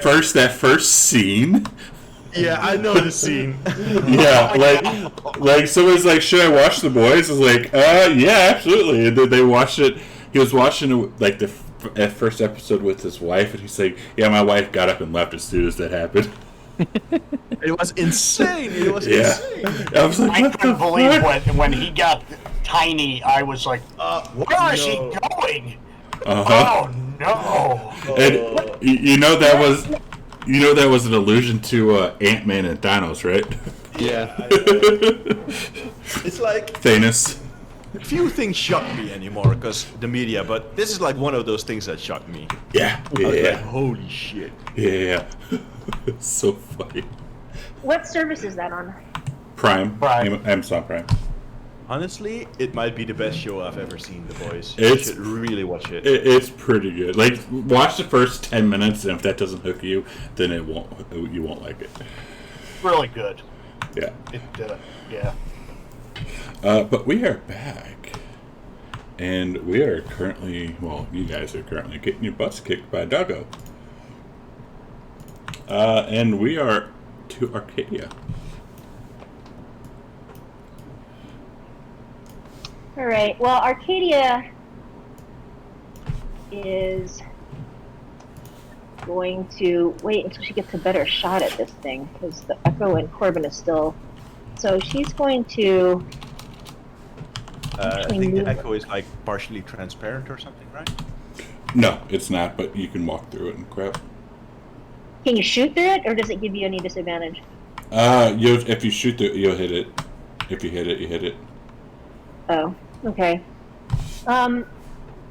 first scene. Yeah, I know the scene. Yeah, like someone's like, should I watch The Boys? I was like, yeah, absolutely. And then they watched it. He was watching like the first episode with his wife, and he's like, yeah, my wife got up and left as soon as that happened. It was insane. It was Yeah. insane. I was like, I what the couldn't believe fuck? when he got tiny. I was like, where is he going? Uh-huh. Oh no! And you know that was an allusion to Ant-Man and Thanos, right? Yeah. It's like Thanos. few things shock me anymore because the media, but this is like one of those things that shocked me. Yeah. I was Yeah. like, holy shit. Yeah. It's so funny. What service is that on? Prime. Prime. Amazon Prime. Honestly, it might be the best show I've ever seen, The Boys. You It's- should really watch it. It's pretty good. Like, watch the first 10 minutes, and if that doesn't hook you, then you won't like it. Really good. Yeah. Yeah. But we are back. And we are currently, well, you guys are currently getting your butts kicked by Doggo. And we are to Arcadia. All right. Well, Arcadia is going to wait until she gets a better shot at this thing because the Echo and Corbin is still. So she's going to. I think the echo is like partially transparent or something, right? No, it's not, but you can walk through it and crap. Can you shoot through it, or does it give you any disadvantage? If you shoot through it, you'll hit it. If you hit it, you hit it. Oh, okay.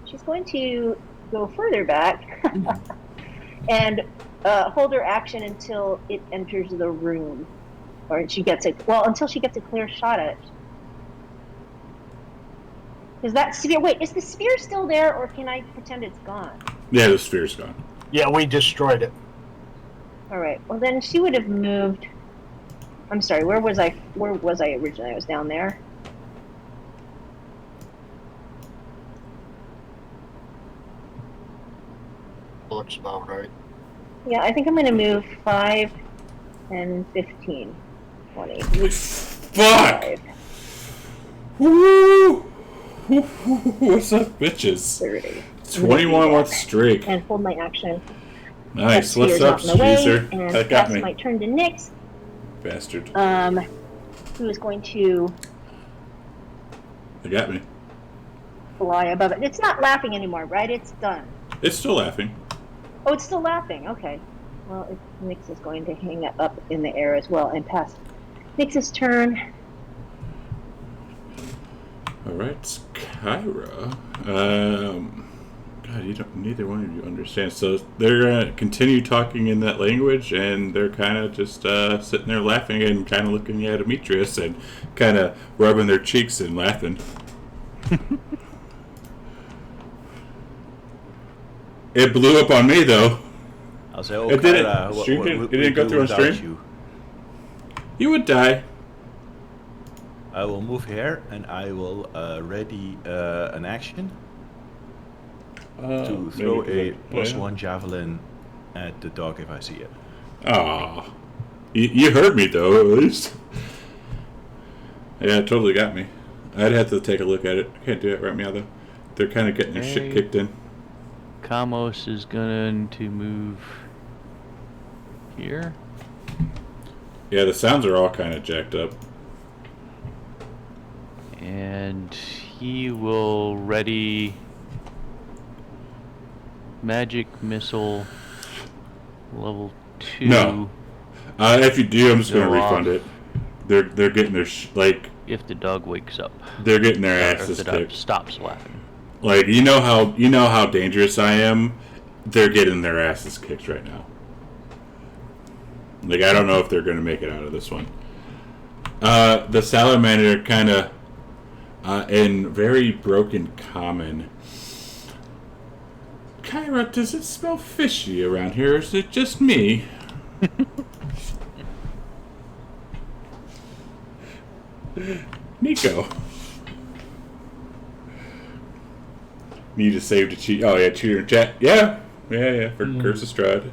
She's going to go further back and hold her action until it enters the room, or she gets it. Well, until she gets a clear shot at it. Is that sphere? Wait, is the sphere still there, or can I pretend it's gone? Yeah, the sphere's gone. Yeah, we destroyed it. All right. Well, then she would have moved. I'm sorry. Where was I? Where was I originally? I was down there. Looks about right. Yeah, I think I'm going to move 5 and 15, 20. Holy fuck! 5, Woo! What's up, bitches? 30. 21 month streak. And hold my action. Nice. That What's sphere's up, out in the way, Skeezer? and That got pass me. my turn to Nyx, Bastard. who is going to That got me. fly above it. It's not laughing anymore, right? It's done. It's still laughing. Oh, it's still laughing. Okay. Well, Nyx is going to hang it up in the air as well and pass. Nyx's turn. Alright, Skyra. God, neither one of you understand. So they're gonna continue talking in that language, and they're kind of just sitting there laughing and kind of looking at Demetrius and kind of rubbing their cheeks and laughing. It blew up on me though. I'll say, oh, It didn't- Kyra, stream didn't- what it didn't we go do through on without stream? you? You would die. I will move here and I will ready an action to throw a +1 javelin at the dog if I see it. Aw. You heard me though, at least. Yeah, it totally got me. I'd have to take a look at it. I can't do it right now though. They're kind of getting their shit kicked in. Kamos is going to move here. Yeah, the sounds are all kind of jacked up. And he will ready magic missile level 2. No. If you do, I'm just going to Go refund off. it. They're getting their If the dog wakes up. they're getting their Or if asses the dog kicked. stops laughing. Like you know how dangerous I am. They're getting their asses kicked right now. Like I don't know if they're going to make it out of this one. The salamander kind of in very broken common. Kyra, does it smell fishy around here, or is it just me? Nico. You just saved a cheat. Oh yeah, cheater in chat. Yeah. For Curse of Strahd.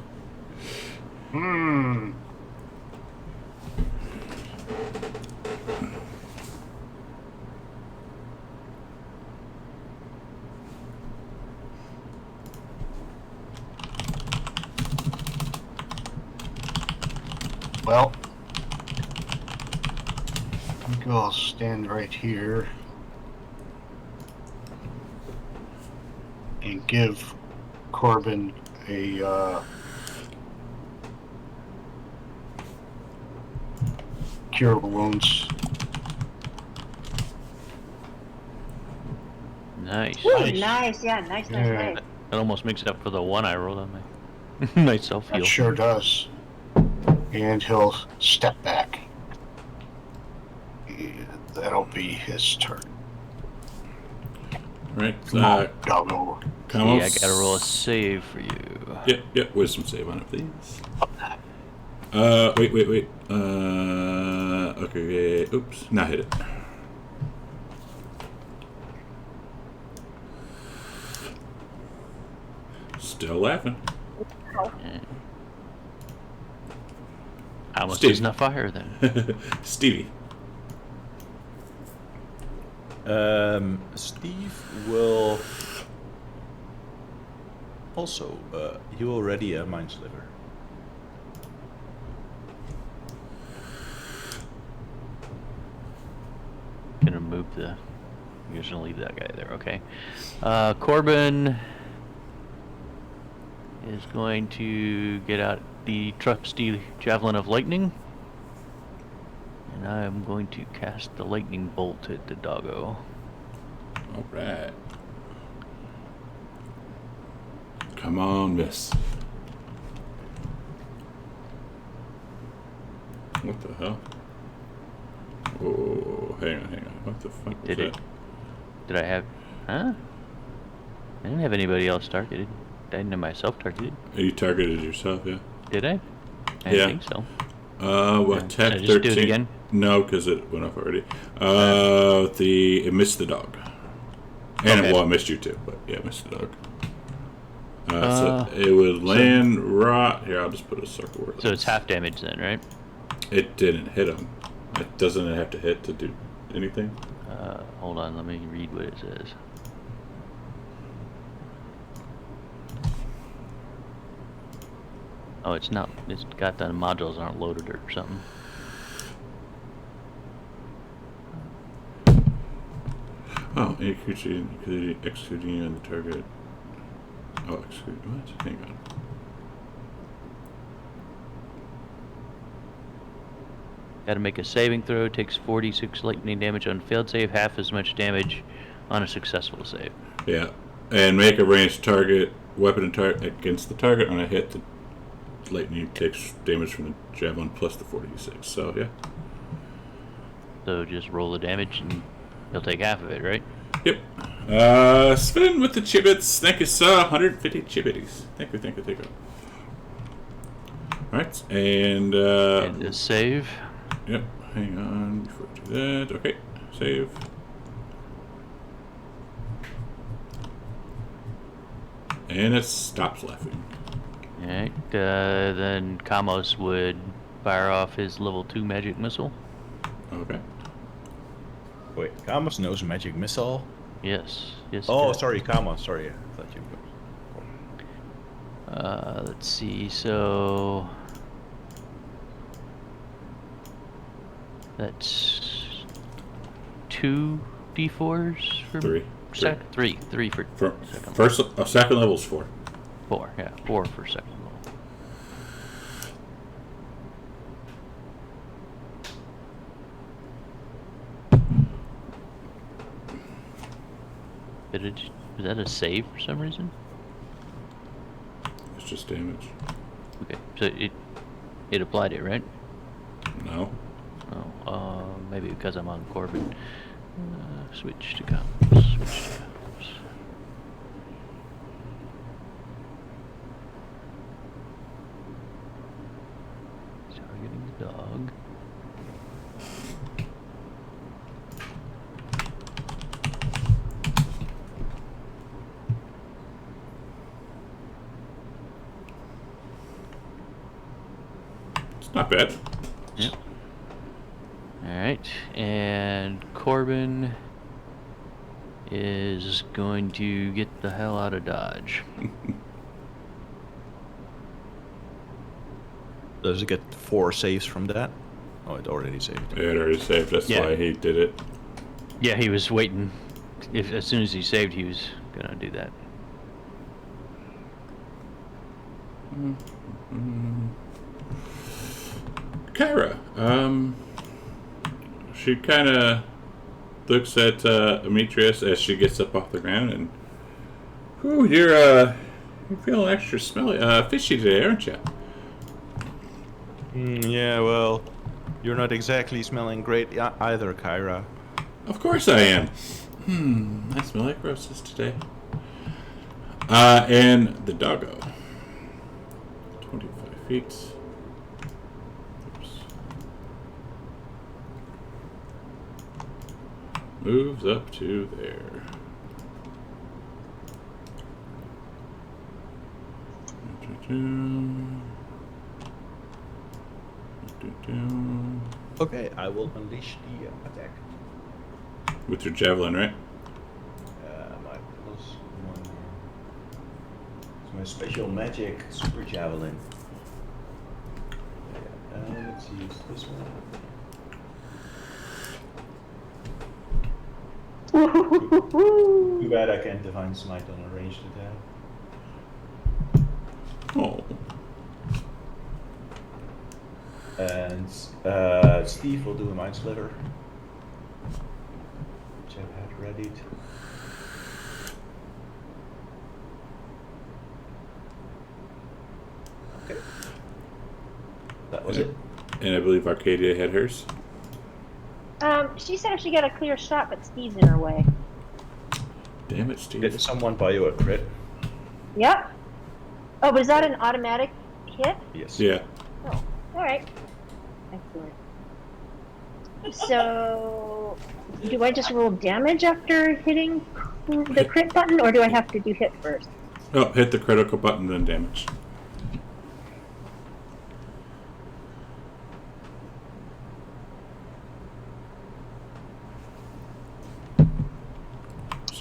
Well, I think I'll stand right here and give Corbin a cure wounds. Nice. Ooh, nice. Yeah, nice. That almost makes up for the one I rolled on my my self heal. It sure does. And he'll step back. And that'll be his turn. Right. Doggo. Yeah, I gotta roll a save for you. Yep. Wisdom save on it, please. Wait. Okay. Oops. Not hit it. Still laughing. How much is enough fire then? Stevie. Steve will also, he will ready a Mind Sliver. Gonna move you're just gonna leave that guy there, okay. Corbin is going to get out the trusty Javelin of Lightning. And I am going to cast the lightning bolt at the doggo. Alright. Come on, miss. What the hell? Oh, hang on. What the fuck was that? Did I have... Huh? I didn't have anybody else targeted. I didn't have myself targeted. You targeted yourself, yeah. Did I? I didn't think so. Attack I 13. just do it again? No, because it went off already. It missed the dog. And Okay. it missed you too, but yeah, it missed the dog. So it would land right here. I'll just put a circle where So it's half damage then, right? It didn't hit him. It doesn't have to hit to do anything. Hold on, let me read what it says. Oh, it's not. It's got the modules aren't loaded or something. Oh, executing on the target. Oh, execute. What? Hang on. Gotta make a saving throw. Takes 46 lightning damage on failed save, half as much damage on a successful save. Yeah, and make a ranged target weapon and target against the target. On a hit, the lightning takes damage from the javelin plus the 46. So yeah. So just roll the damage and he'll take half of it, right? Yep. Spin with the chibbits. Thank you, sir. 150 chibbities. Thank you. Alright, and a save. Yep, hang on before I do that. Okay, save. And it stops laughing. Alright, then Kamos would fire off his level 2 magic missile. Okay. Wait, Kamos knows magic missile? Yes. Oh, sorry, Kamos. Sorry, I thought you. Let's see. So that's 2 d4s for Three. Three for second first. Second level's 4. 4. Yeah, 4 for second level. Was that a save for some reason? It's just damage. Okay, so it applied it, right? No. Oh, maybe because I'm on Corbin. Switch to comms. Targeting the dog. It's not bad. Yeah. All right, and Corbin is going to get the hell out of Dodge. Does it get 4 saves from that? Oh, it already saved. It already saved. That's Yeah. why he did it. Yeah, he was waiting. As soon as he saved, he was gonna do that. Kyra, she kind of looks at Demetrius as she gets up off the ground, and you're feeling extra smelly, fishy today, aren't you? Yeah, well, you're not exactly smelling great either, Kyra. Of course I am. I smell like roses today. And the doggo. 25 feet. Oops. Moves up to there. Okay, I will unleash the attack. With your javelin, right? My +1. It's my special magic super javelin. Let's use this one. Too bad I can't divine smite on a ranged attack. Oh. And Steve will do a mind sliver, which I've had readied. Okay. That was it. And I believe Arcadia had hers. She said if she got a clear shot, but Steve's in her way. Damn it, Steve. Did someone buy you a crit? Yep. Oh, was that an automatic hit? Yes. Yeah. Oh, all right. Excellent. So, do I just roll damage after hitting the crit button, or do I have to do hit first? Oh, hit the critical button, then damage.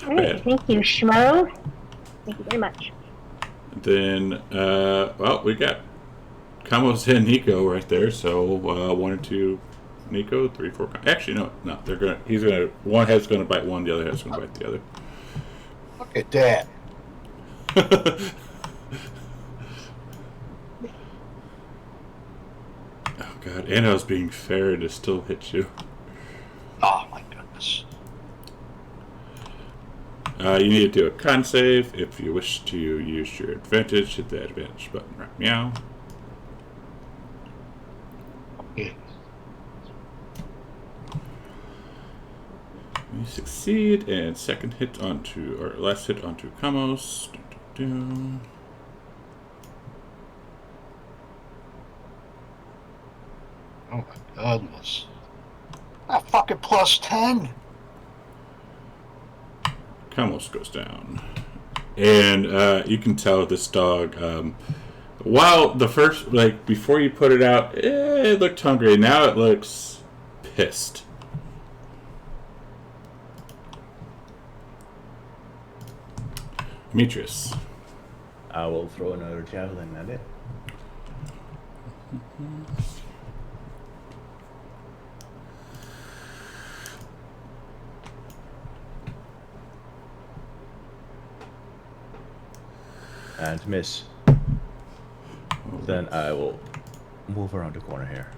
All right, thank you, Schmo. Thank you very much. Then, well, we got Kamos and Nico right there. So 1 or 2, Nico, 3, 4. Actually, no. They're gonna. He's gonna. One head's gonna bite one. The other head's gonna bite the other. Look at that. Oh God! And I was being fair to still hit you. Oh my goodness. You need to do a con save. If you wish to use your advantage, hit the advantage button. Right, meow. Yeah. You succeed, and second hit onto, or last hit onto Kamos. Oh my goodness. That fucking +10. Kamos goes down. And you can tell this dog, while the first, before you put it out, it looked hungry. Now it looks pissed. Demetrius. I will throw another javelin at it. And miss. Then I will move around the corner here.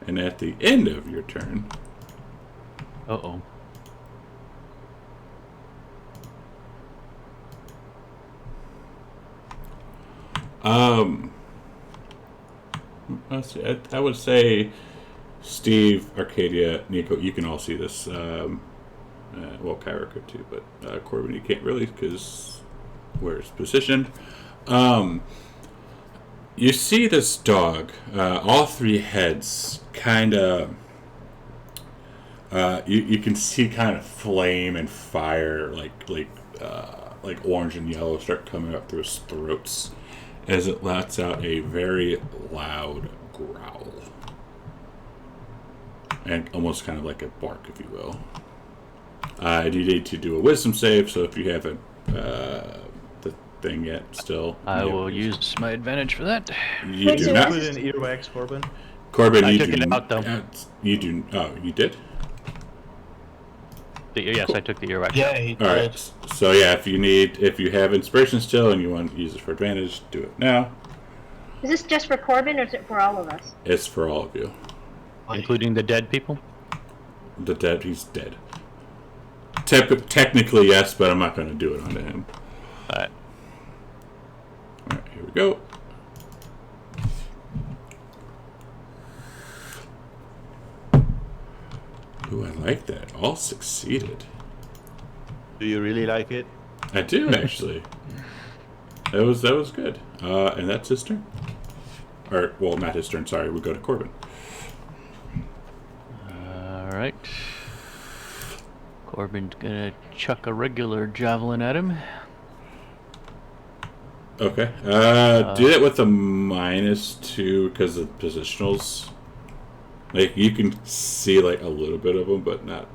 And at the end of your turn, Uh-oh. let's see, I would say Steve, Arcadia, Nico, you can all see this. Well, Kyra could too, but Corbin, you can't really because where it's positioned. You see this dog, all 3 heads, kind of. You can see kind of flame and fire, like like orange and yellow start coming up through its throats as it lets out a very loud growl. And almost kind of like a bark, if you will. You need to do a wisdom save, so if you haven't the thing yet still. I will use my advantage for that. You do not. Put in earwax, Corbin. Corbin, I you took do it out, though. You do. Oh, you did? Yes, I took the earwax. Yeah, he did. All right. So yeah, if you have inspiration still and you want to use it for advantage, do it now. Is this just for Corbin, or is it for all of us? It's for all of you. Including the dead people? The dead, he's dead. Technically, yes, but I'm not going to do it onto him. Alright. Alright, here we go. Ooh, I like that. All succeeded. Do you really like it? I do, actually. That was good. And that's his turn. Or, well, not his turn, sorry. We go to Corbin. Alright. Corbin's gonna chuck a regular javelin at him. Okay. Do that with a -2 because of positionals. Like, you can see, like, a little bit of them, but not,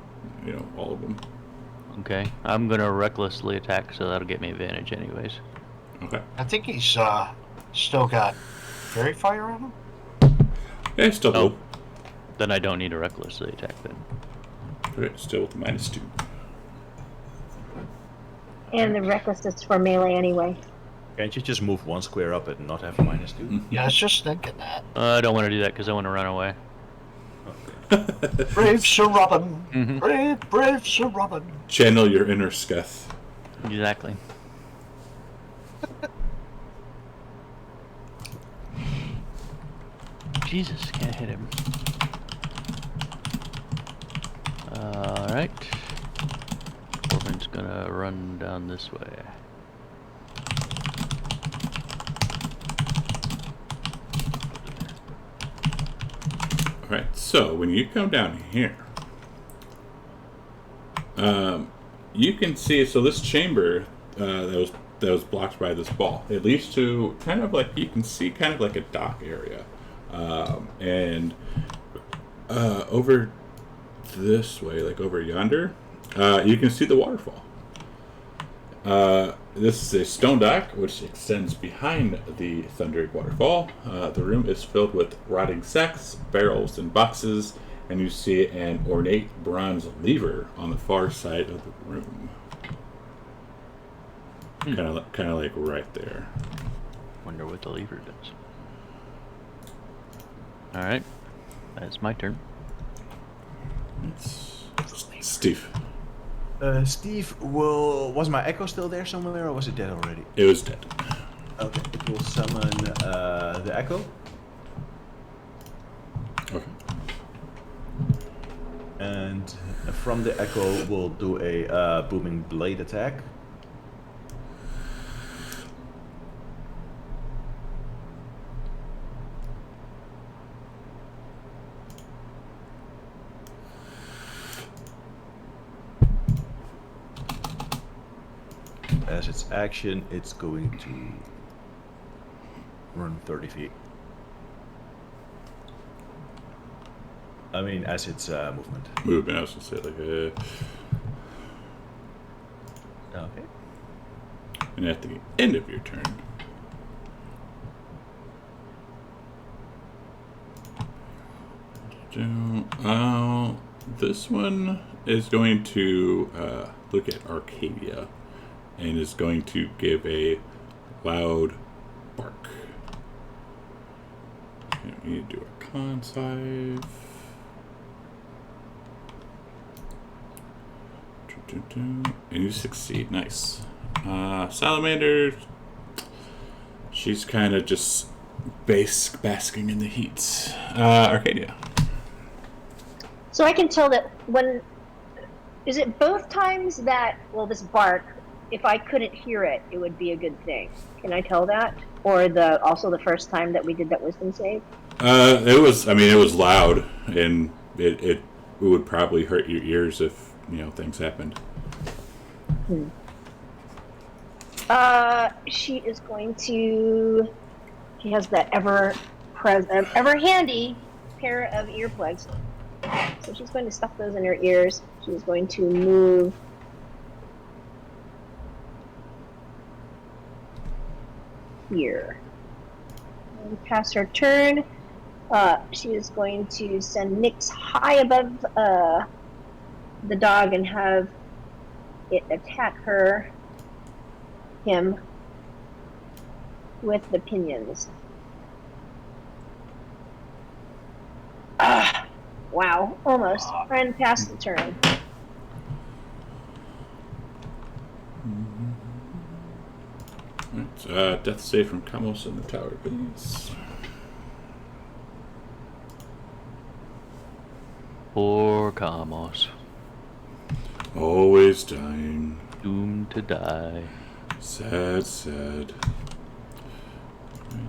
all of them. Okay. I'm gonna recklessly attack, so that'll get me advantage anyways. Okay. I think he's still got fairy fire on him. Yeah, still Oh. low. Then I don't need to recklessly attack then. Okay, still with the -2. And the reckless is for melee anyway. Can't you just move one square up and not have a -2? Yeah, I was just thinking that. I don't want to do that because I want to run away. Brave Sir Robin. Mhm. Brave Sir Robin. Channel your inner Sketh. Exactly. Jesus, can't hit him. Alright. Corbin's gonna run down this way. Alright, so when you come down here, you can see, so this chamber that was blocked by this ball, it leads to kind of like, you can see kind of like a dock area. And over this way, like over yonder, you can see the waterfall. This is a stone dock which extends behind the thundering waterfall. The room is filled with rotting sacks, barrels, and boxes, and you see an ornate bronze lever on the far side of the room. Kind of like right there. Wonder what the lever does. Alright. That's my turn. It's Steve. Steve, was my echo still there somewhere, or was it dead already? It was dead. Okay, it will summon the echo. Okay. And from the echo, we'll do a booming blade attack. As its action, it's going to run 30 feet. I mean, as its movement. Movement, I was gonna say like Okay. and at the end of your turn, this one is going to look at Arcadia and is going to give a loud bark. Okay, we need to do a con save. And you succeed. Nice. Salamander, she's kind of just basking in the heat. Arcadia. So I can tell that is it both times that, this bark, if I couldn't hear it, it would be a good thing. Can I tell that? Or also the first time that we did that wisdom save? It was loud, and it would probably hurt your ears if, things happened. She is going to. She has that ever handy pair of earplugs. So she's going to stuff those in her ears. She's going to move here. And pass her turn. She is going to send Nyx high above the dog and have it attack him with the pinions. Wow, almost. And pass the turn. Right, death save from Kamos in the tower, please. Poor Kamos. Always dying. Doomed to die. Sad, sad.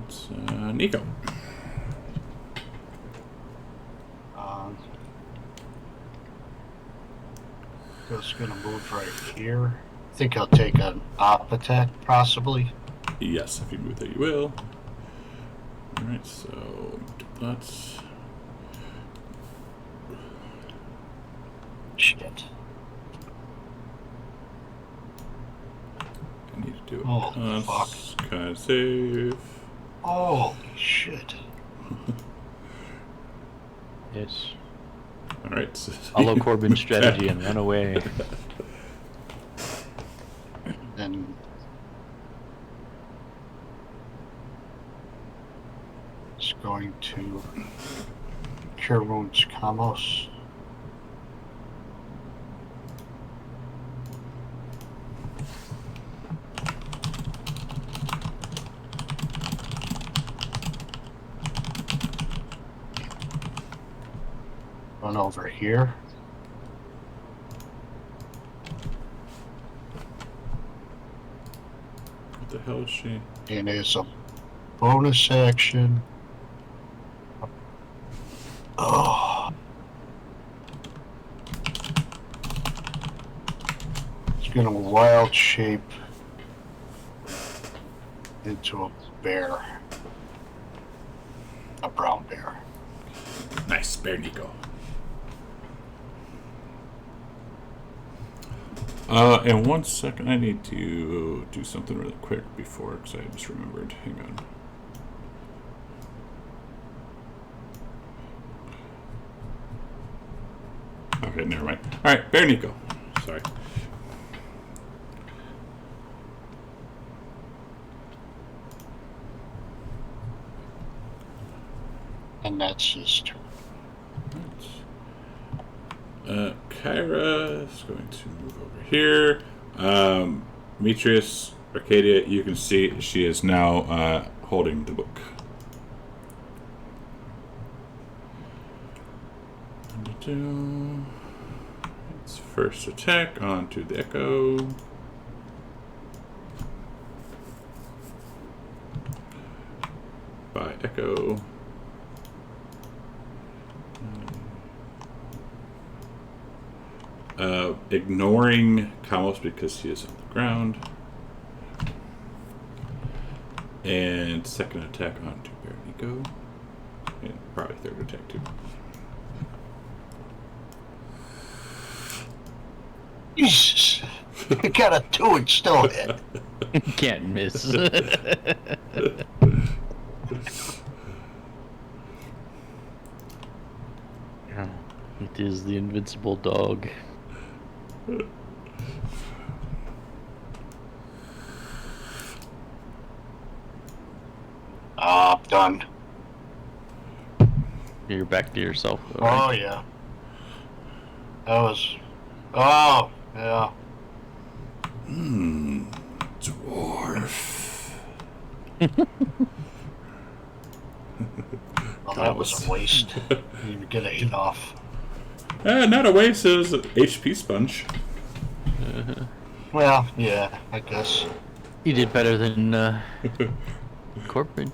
It's Nico. Just gonna move right here. I think I'll take an op attack, possibly. Yes, if you move there, you will. Alright, so that's. Shit. I need to do Oh, fuck. kind of save. Holy shit. Yes. Alright. Follow Corbin's strategy and run away. And it's going to cure wounds Kamos. Run over here. What the hell is she? And it's a bonus action. Oh. It's gonna wild shape into a bear. A brown bear. Nice, Bear Nico. In 1 second, I need to do something really quick before, because I just remembered. Hang on. Okay, never mind. Alright, Bear Nico. Sorry. And that's his turn. Kyra is going to move over here. Demetrius, Arcadia, you can see she is now holding the book. It's first attack onto the Echo. By Echo. Ignoring Kamos because he is on the ground. And second attack onto Bear Nico. And probably third attack too. Jesus! I got a 2 and still hit. Can't miss. It is the invincible dog. I'm done. You're back to yourself. Though, Oh, right? yeah. That was... Oh, yeah. Dwarf. Well, that was a waste. Didn't even get a hit off. Not a waste, it was an HP sponge. Well, yeah, I guess. You did better than Corbin.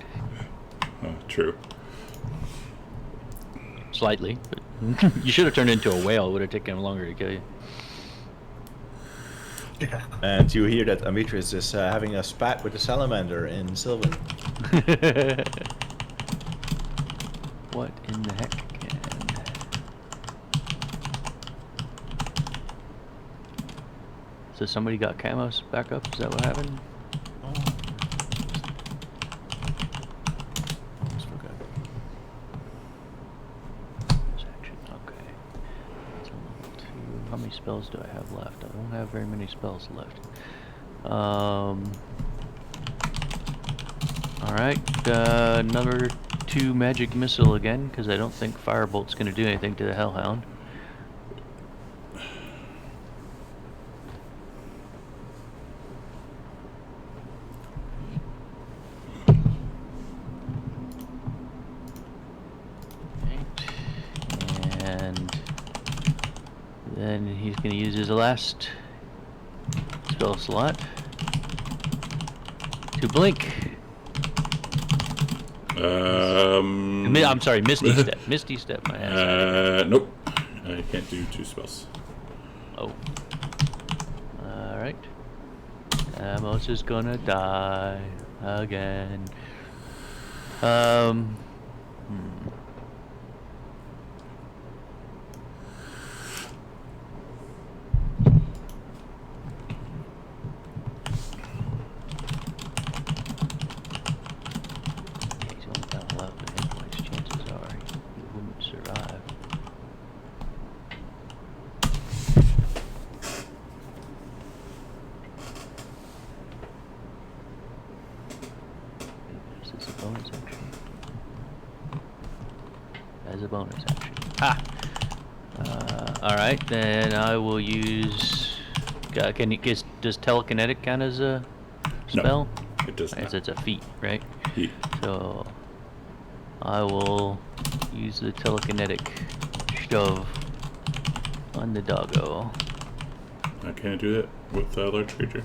Oh, true. Slightly, but you should have turned into a whale. It would have taken him longer to kill you. And you hear that Amitris is having a spat with the salamander in Sylvan. What in the heck? So somebody got camos back up? Is that what happened? Oh. Almost forgot. Section, okay. That's a level 2. How many spells do I have left? I don't have very many spells left. Alright, another 2 magic missile again, because I don't think Firebolt's going to do anything to the Hellhound. Then he's going to use his last spell slot to blink. I'm sorry, Misty Step. Misty Step, my ass. Nope. I can't do 2 spells. Oh. Alright. Amos is gonna die again. As a bonus action. Ha! Alright, then I will use... does telekinetic count as a spell? No, it does not. It's a feat, right? Feat. So I will use the telekinetic shove on the doggo. I can't do that with a large creature.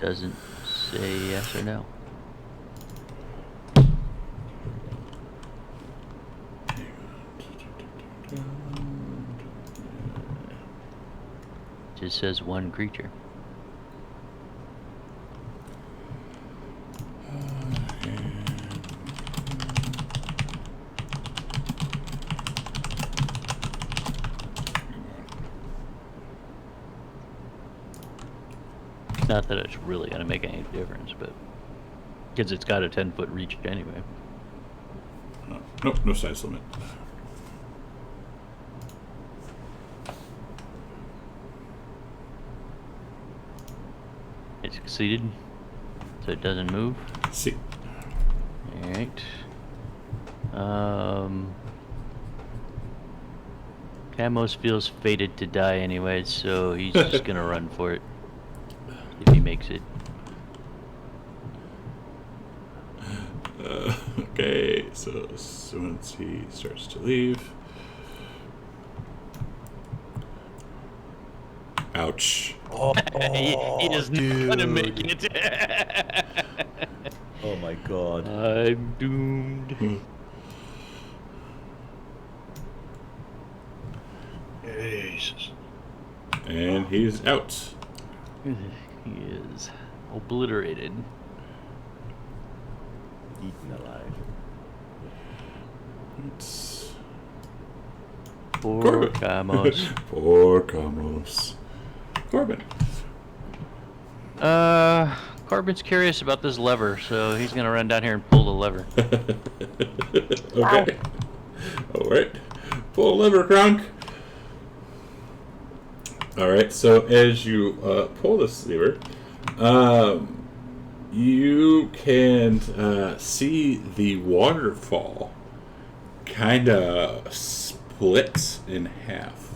Doesn't say yes or no. Just says 1 creature. Not that it's really going to make any difference, but because it's got a 10-foot reach anyway. Nope, no size limit. It succeeded, so it doesn't move. See. Alright. Camos feels fated to die anyway, so he's just going to run for it. If he makes it. Okay, so as soon as he starts to leave. Ouch. Oh, he is not gonna make it. Oh my god. I'm doomed. Jesus. And he's out. He is obliterated. Eaten alive. It's Poor Corbin. Camos. Poor Camos. Corbin. Corbin's curious about this lever, so he's gonna run down here and pull the lever. Okay. Alright. Pull the lever, Kronk. Alright, so as you pull this lever, you can see the waterfall kind of split in half.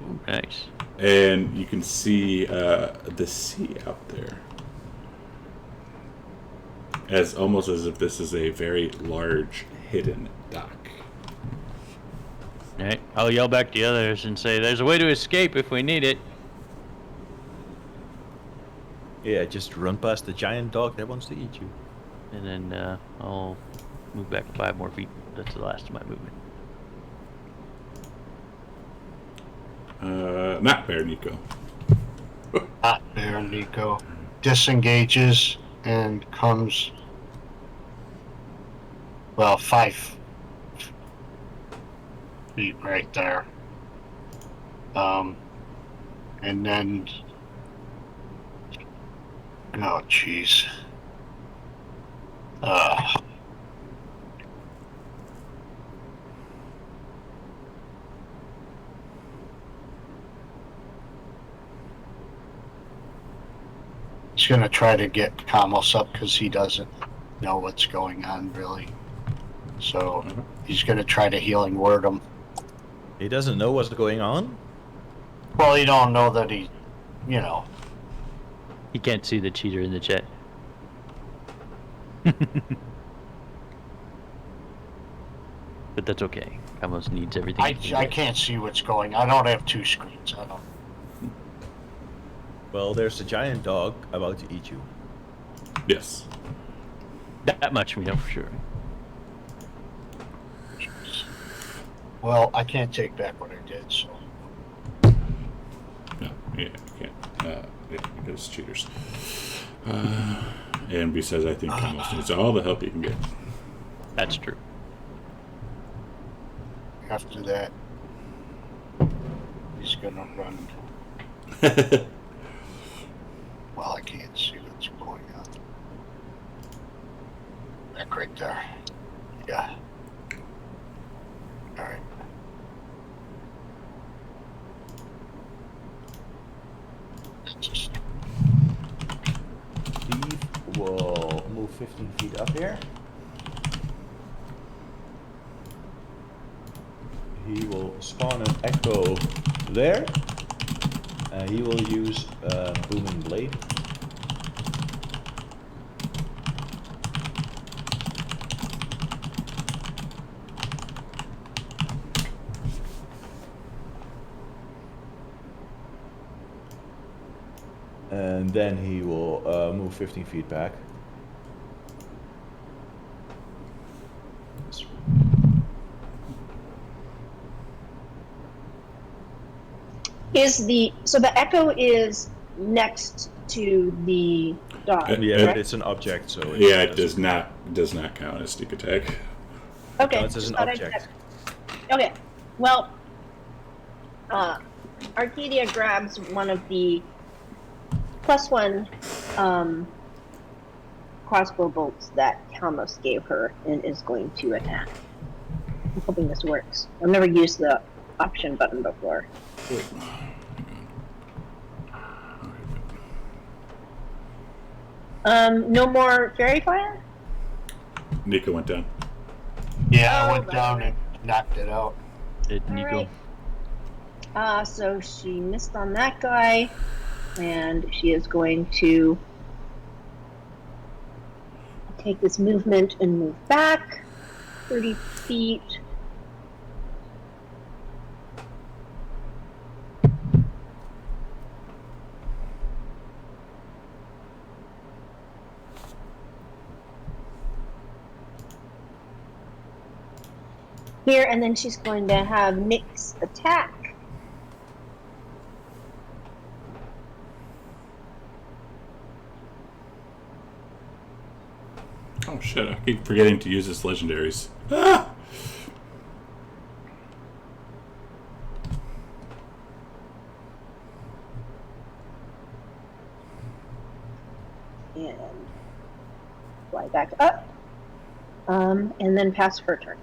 Ooh, nice. And you can see the sea out there. Almost as if this is a very large hidden dock. Alright, I'll yell back to the others and say, there's a way to escape if we need it. Yeah, just run past the giant dog that wants to eat you. And then I'll Move back 5 more feet. That's the last of my movement. Not Bear Nico. Not there, Nico. Disengages and comes, 5 feet right there. And then, oh jeez. He's gonna try to get Kamos up because he doesn't know what's going on really. So he's gonna try to healing word him. He doesn't know what's going on? Well, he don't know that he, He can't see the cheater in the chat. But that's okay. Kamos needs everything. I can't see what's going on. I don't have 2 screens. I don't. Well, there's a giant dog about to eat you. Yes. That much we know for sure. Well, I can't take back what I did, so. No, yeah, you can't. Yeah, because cheaters. And besides, I think Kamos needs all the help he can get. That's true. After that, he's gonna run. Well, I can't see what's going on. Back right there. Yeah. All right. Just Steve will move 15 feet up here. He will spawn an echo there. He will use Booming Blade. And then he will move 15 feet back. So the echo is next to the dog? Yeah, correct? but it's an object, so It does not count as sneak attack. Okay. Counts as an thought I'd object. check. Okay. Well, Arcadia grabs one of the +1 crossbow bolts that Kalmos gave her and is going to attack. I'm hoping this works. I've never used the option button before. No more fairy fire? Nico went down. Yeah, I Oh, went down right. and knocked it out. Nico. Alright. So she missed on that guy, and she is going to take this movement and move back 30 feet. Here, and then she's going to have Nyx attack. Oh shit, I keep forgetting to use his legendaries. Ah! And fly back up. And then pass her turn.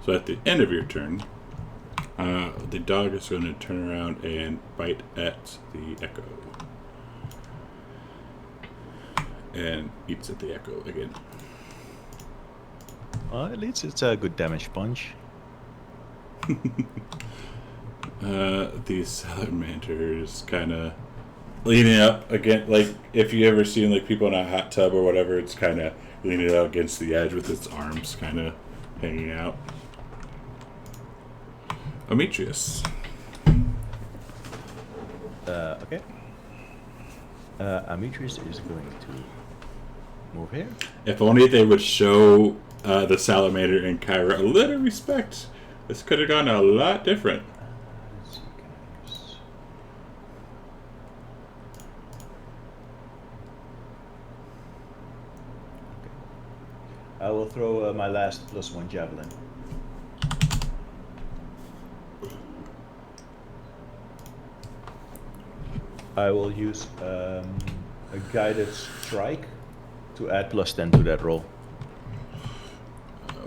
So at the end of your turn, the dog is going to turn around and bite at the echo. And eats at the echo again. Well, at least it's a good damage punch. These salamanders kind of leaning up again, like if you ever seen like people in a hot tub or whatever, it's kind of leaning out against the edge with its arms kind of hanging out. Demetrius. Okay. Demetrius is going to Move here. If only they would show the salamander and Kyra a little respect. This could have gone a lot different. Let's see, can I use... Okay. I will throw my last +1 javelin. I will use a guided strike to add +10 to that roll.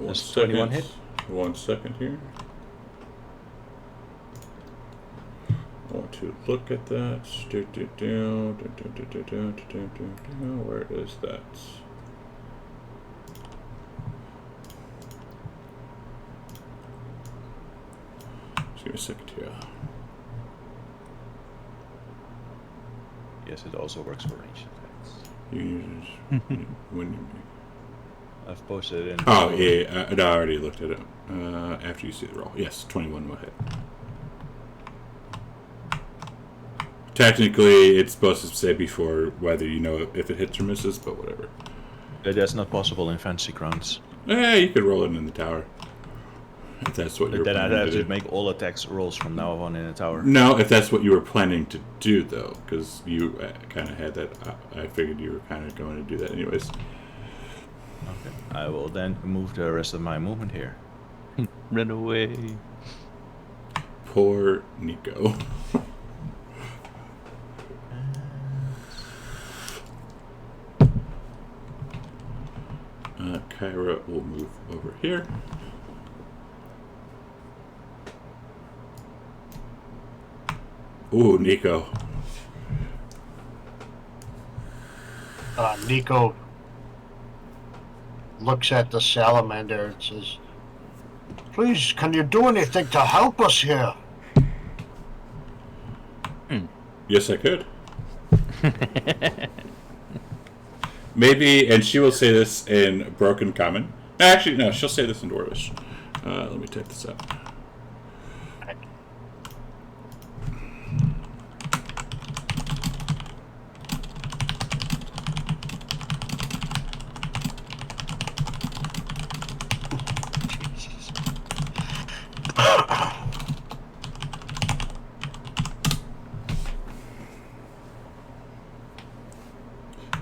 Does 21 hit? 1 second here. I want to look at that. Where is that? Just give me a second here. Yes, it also works for ranged attacks. You use when you. I've posted it in. Oh yeah, I already looked at it. After you see the roll, yes, 21 will hit. Technically, it's supposed to say before whether you know if it hits or misses, but whatever. That's not possible in fantasy grounds. You could roll it in the tower. If that's what you're Then I'd planning have to to do. make all attacks rolls from now on in the tower. No, if that's what you were planning to do, though, because you kind of had that. I figured you were kind of going to do that anyways. Okay. I will then move the rest of my movement here. Run away. Poor Nico. Kyra will move over here. Ooh, Nico. Nico looks at the salamander and says, "Please, can you do anything to help us here?" Yes, I could. Maybe, and she will say this in Broken Common. Actually, no, she'll say this in Dwarvish. Let me take this out.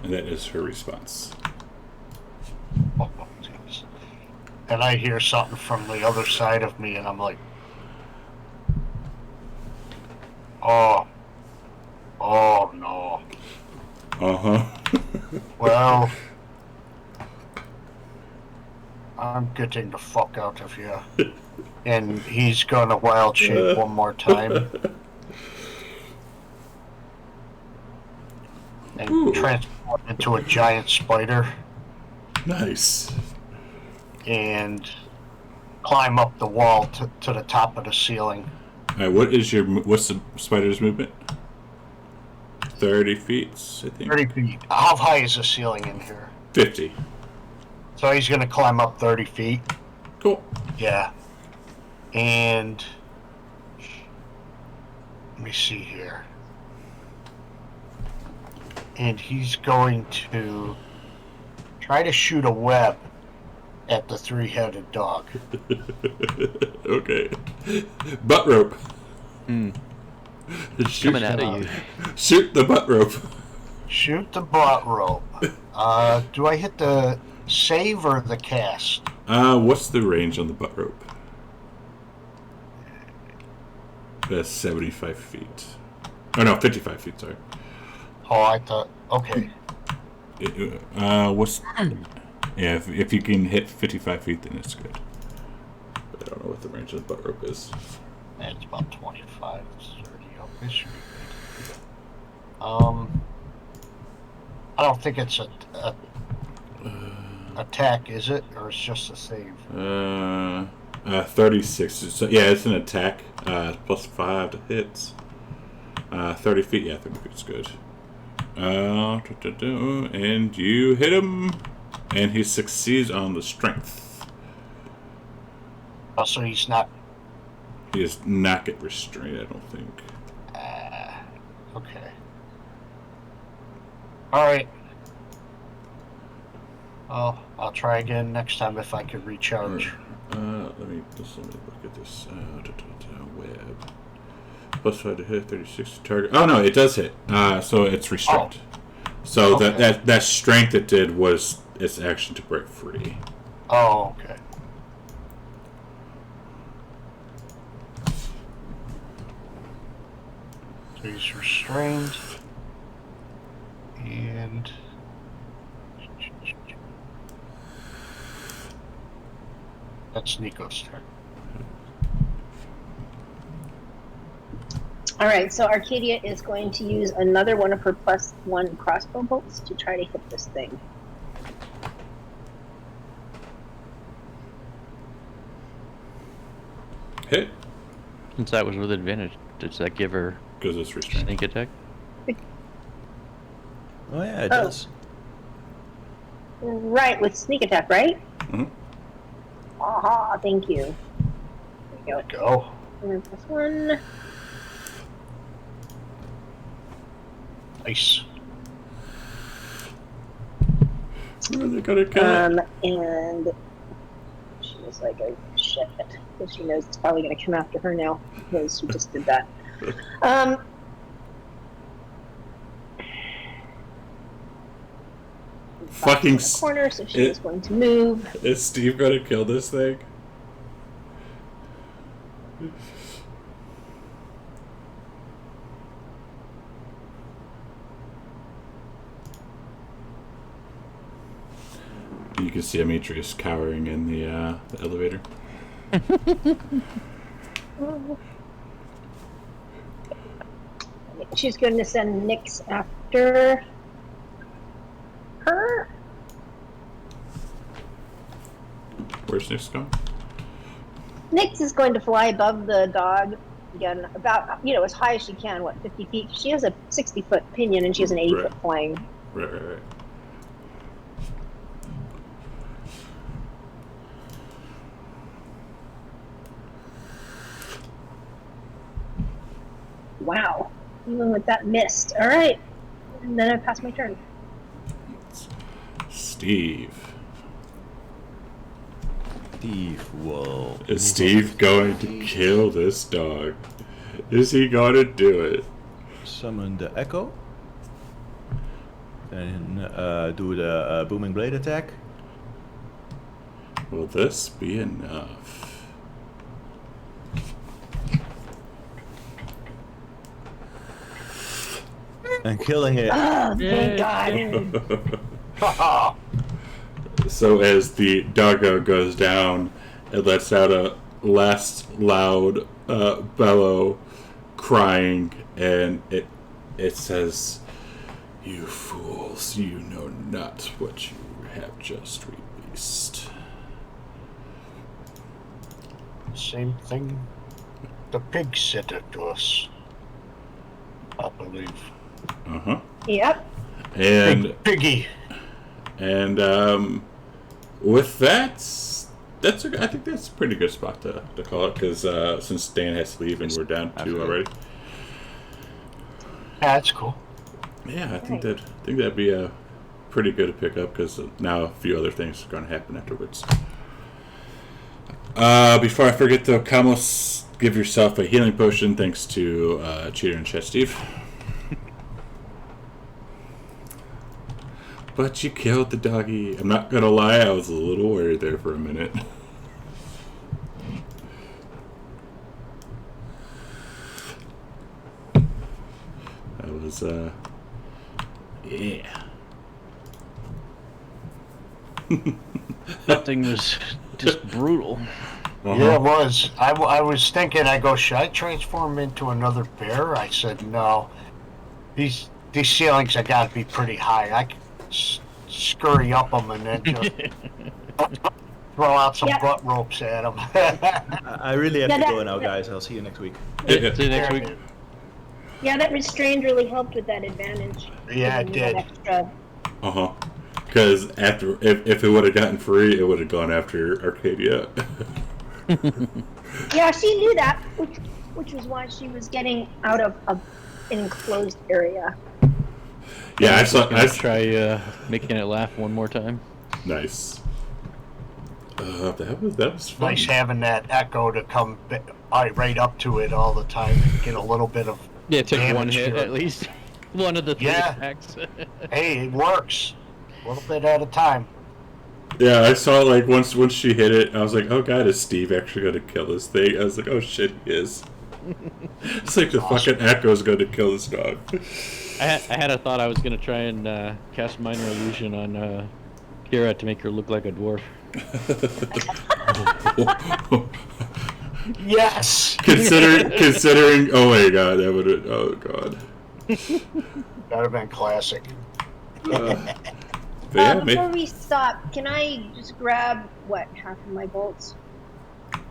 And that is her response. Oh, jeez. And I hear something from the other side of me, and I'm like, oh no. Uh-huh. Well, I'm getting the fuck out of here. And he's gonna wild shape one more time. And transform into a giant spider. Nice. And climb up the wall to the top of the ceiling. Alright, what's the spider's movement? 30 feet, I think. 30 feet. How high is the ceiling in here? 50. So he's gonna climb up 30 feet. Cool. Yeah. And let me see here. And he's going to try to shoot a web at the three-headed dog. Okay. Butt rope. Shoot, Coming out of you. shoot the butt rope. Shoot the butt rope. Do I hit the save or the cast? What's the range on the butt rope? That's 75 feet. Oh no, 55 feet, sorry. Oh, I thought, okay. What's... Yeah, if you can hit 55 feet, then it's good. But I don't know what the range of the butt rope is. It's about 25, 30. Okay, should be good. I don't think it's a attack, is it? Or it's just a save? 36. So, yeah, it's an attack. Plus 5 to hits. 30 feet, yeah, 30 feet's good. And you hit him, and he succeeds on the strength. Oh, so he's not... He does not get restrained, I don't think. Okay. Alright. I'll try again next time if I can recharge. Let me look at this. Web. Plus 5 to hit, 36 to target. Oh no, it does hit. So it's restrained. So okay. that strength it did was its action to break free. Oh, okay. So he's restrained. And that's Nico's turn. All right, so Arcadia is going to use another one of her +1 crossbow bolts to try to hit this thing. Hit. Since that was with advantage, does that give her Because it's restrained. sneak attack? Oh yeah, it does. Right, with sneak attack, right? Mm-hmm. Aha, thank you. There you Go. And +1. Nice. They're gonna kill it. And she was like, oh shit, because she knows it's probably going to come after her now, because she just did that. Fucking in the corner, so she is going to move. Is Steve gonna kill this thing? You can see Demetrius cowering in the elevator. She's going to send Nyx after her. Where's Nyx going? Nyx is going to fly above the dog again, about, as high as she can, 50 feet? She has a 60-foot pinion and she has an 80-foot flying. Right. Wow. Even with that missed. All right. And then I pass my turn. Steve. Whoa. Is Steve going to kill this dog? Is he going to do it? Summon the Echo. And do the Booming Blade attack. Will this be enough? And killing it. Oh, thank God. So as the doggo goes down, it lets out a last loud bellow, crying, and it says, "You fools, you know not what you have just released." Same thing the pig said it to us, I believe. Uh-huh. Yep. And Piggy. And with that, I think that's a pretty good spot to call it, because since Dan has to leave and we're down two already. Yeah, that's cool. Yeah, I think that'd be a pretty good to pick up, because now a few other things are going to happen afterwards. Before I forget though, Kamos, give yourself a healing potion thanks to Cheater and Chet Steve. But you killed the doggy. I'm not gonna lie, I was a little worried there for a minute. That was, yeah. That thing was just brutal. Uh-huh. Yeah, it was. I was thinking, should I transform into another bear? I said, no. These ceilings have got to be pretty high. I can scurry up them and then just throw out some butt ropes at them. I really have to go now, guys. I'll see you next week. See you next week. Yeah, that restrained really helped with that advantage. Yeah, it did. Uh-huh. Because if it would have gotten free, it would have gone after Arcadia. Yeah, she knew that, which was why she was getting out of an enclosed area. Yeah, I try making it laugh one more time. Nice. That was fun. Nice having that echo to come right up to it all the time and get a little bit of take one hit here. at least. One of the 3 attacks. Hey, it works. A little bit at a time. Yeah, I saw like once she hit it, I was like, oh god, is Steve actually going to kill this thing? I was like, oh shit, he is. It's like the fucking echo's going to kill this dog. I had a thought I was going to try and cast Minor Illusion on Kira to make her look like a dwarf. Yes! Considering, oh my god, that would have, oh god. That would have been classic. Before we stop, can I just grab, half of my bolts?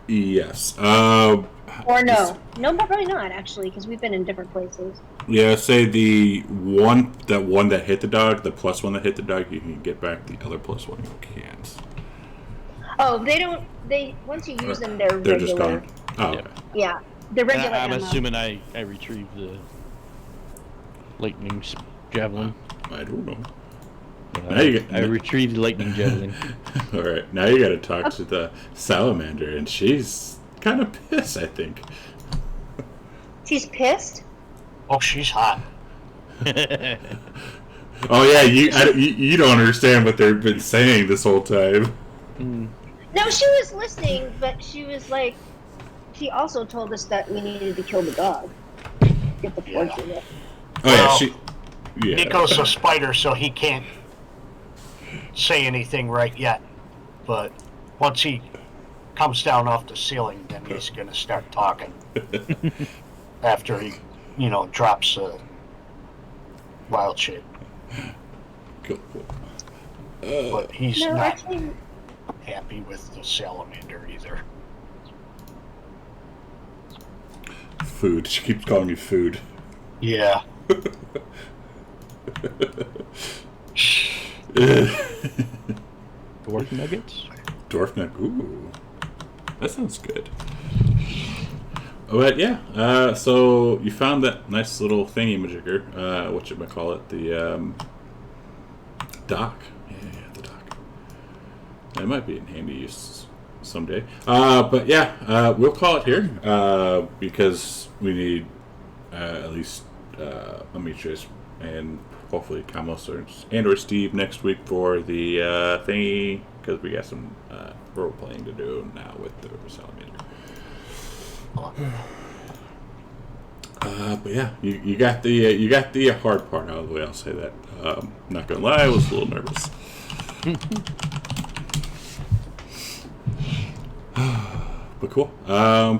Yes. Or no? No, probably not, actually, because we've been in different places. Yeah, say the one that hit the dog, the plus one that hit the dog, you can get back. The other plus one, you can't. Oh, once you use them, they're regular. Just gone. Oh, okay. Yeah, they're regular. I'm ammo. assuming I retrieve the lightning javelin. I don't know. I retrieved the lightning javelin. All right, now you got to talk to the salamander, and she's kind of pissed, I think. She's pissed? Oh, she's hot. Oh yeah, you don't understand what they've been saying this whole time. No, she was listening, but she was like, she also told us that we needed to kill the dog. Get the fortune. Yeah. Oh yeah, Nico's a spider, so he can't say anything right yet. But once he comes down off the ceiling, then he's going to start talking. After he, drops wild shit. Cool. But he's No, not actually, happy with the salamander either. Food. She keeps calling you food. Yeah. Dwarf nuggets? Dwarf nugget. Ooh. That sounds good. But yeah, so you found that nice little thingy-majigger, whatchamacallit, the dock. Yeah, the dock. That might be in handy use someday. But yeah, we'll call it here, because we need at least Amitrius and hopefully Kamos or Steve next week for the thingy, because we got some role-playing to do now with the salamander. But yeah, you got the hard part out of the way. I'll say that. Not gonna lie, I was a little nervous. But cool.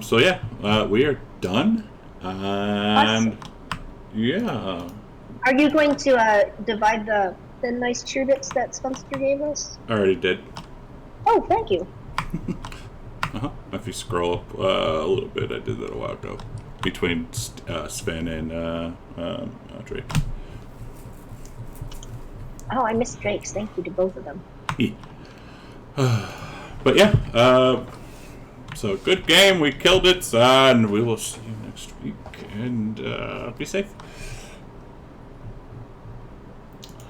So yeah, we are done. And yeah. are you going to divide the nice cheerbits that Spunster gave us? I already did. Oh, thank you. If you scroll up a little bit, I did that a while ago. Between Sven and Drake. Oh, I missed Drake's. Thank you to both of them. But yeah, so good game. We killed it, and we will see you next week. And be safe.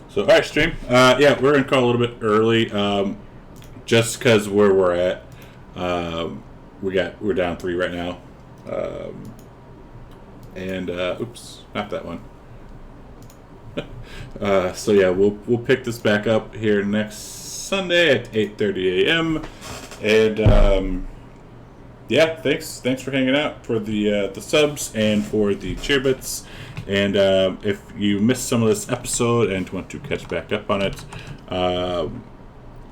So, all right, stream. Yeah, we're gonna call a little bit early, just because where we're at. We're down 3 right now. And oops, not that one. So yeah, we'll pick this back up here next Sunday at 8:30 a.m. And yeah, thanks for hanging out, for the subs and for the cheerbits. And if you missed some of this episode and want to catch back up on it,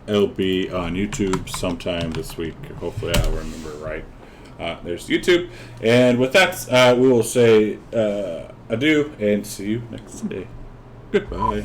it'll be on YouTube sometime this week. Hopefully I'll remember right. There's YouTube. And with that, we will say adieu and see you next Sunday. Goodbye.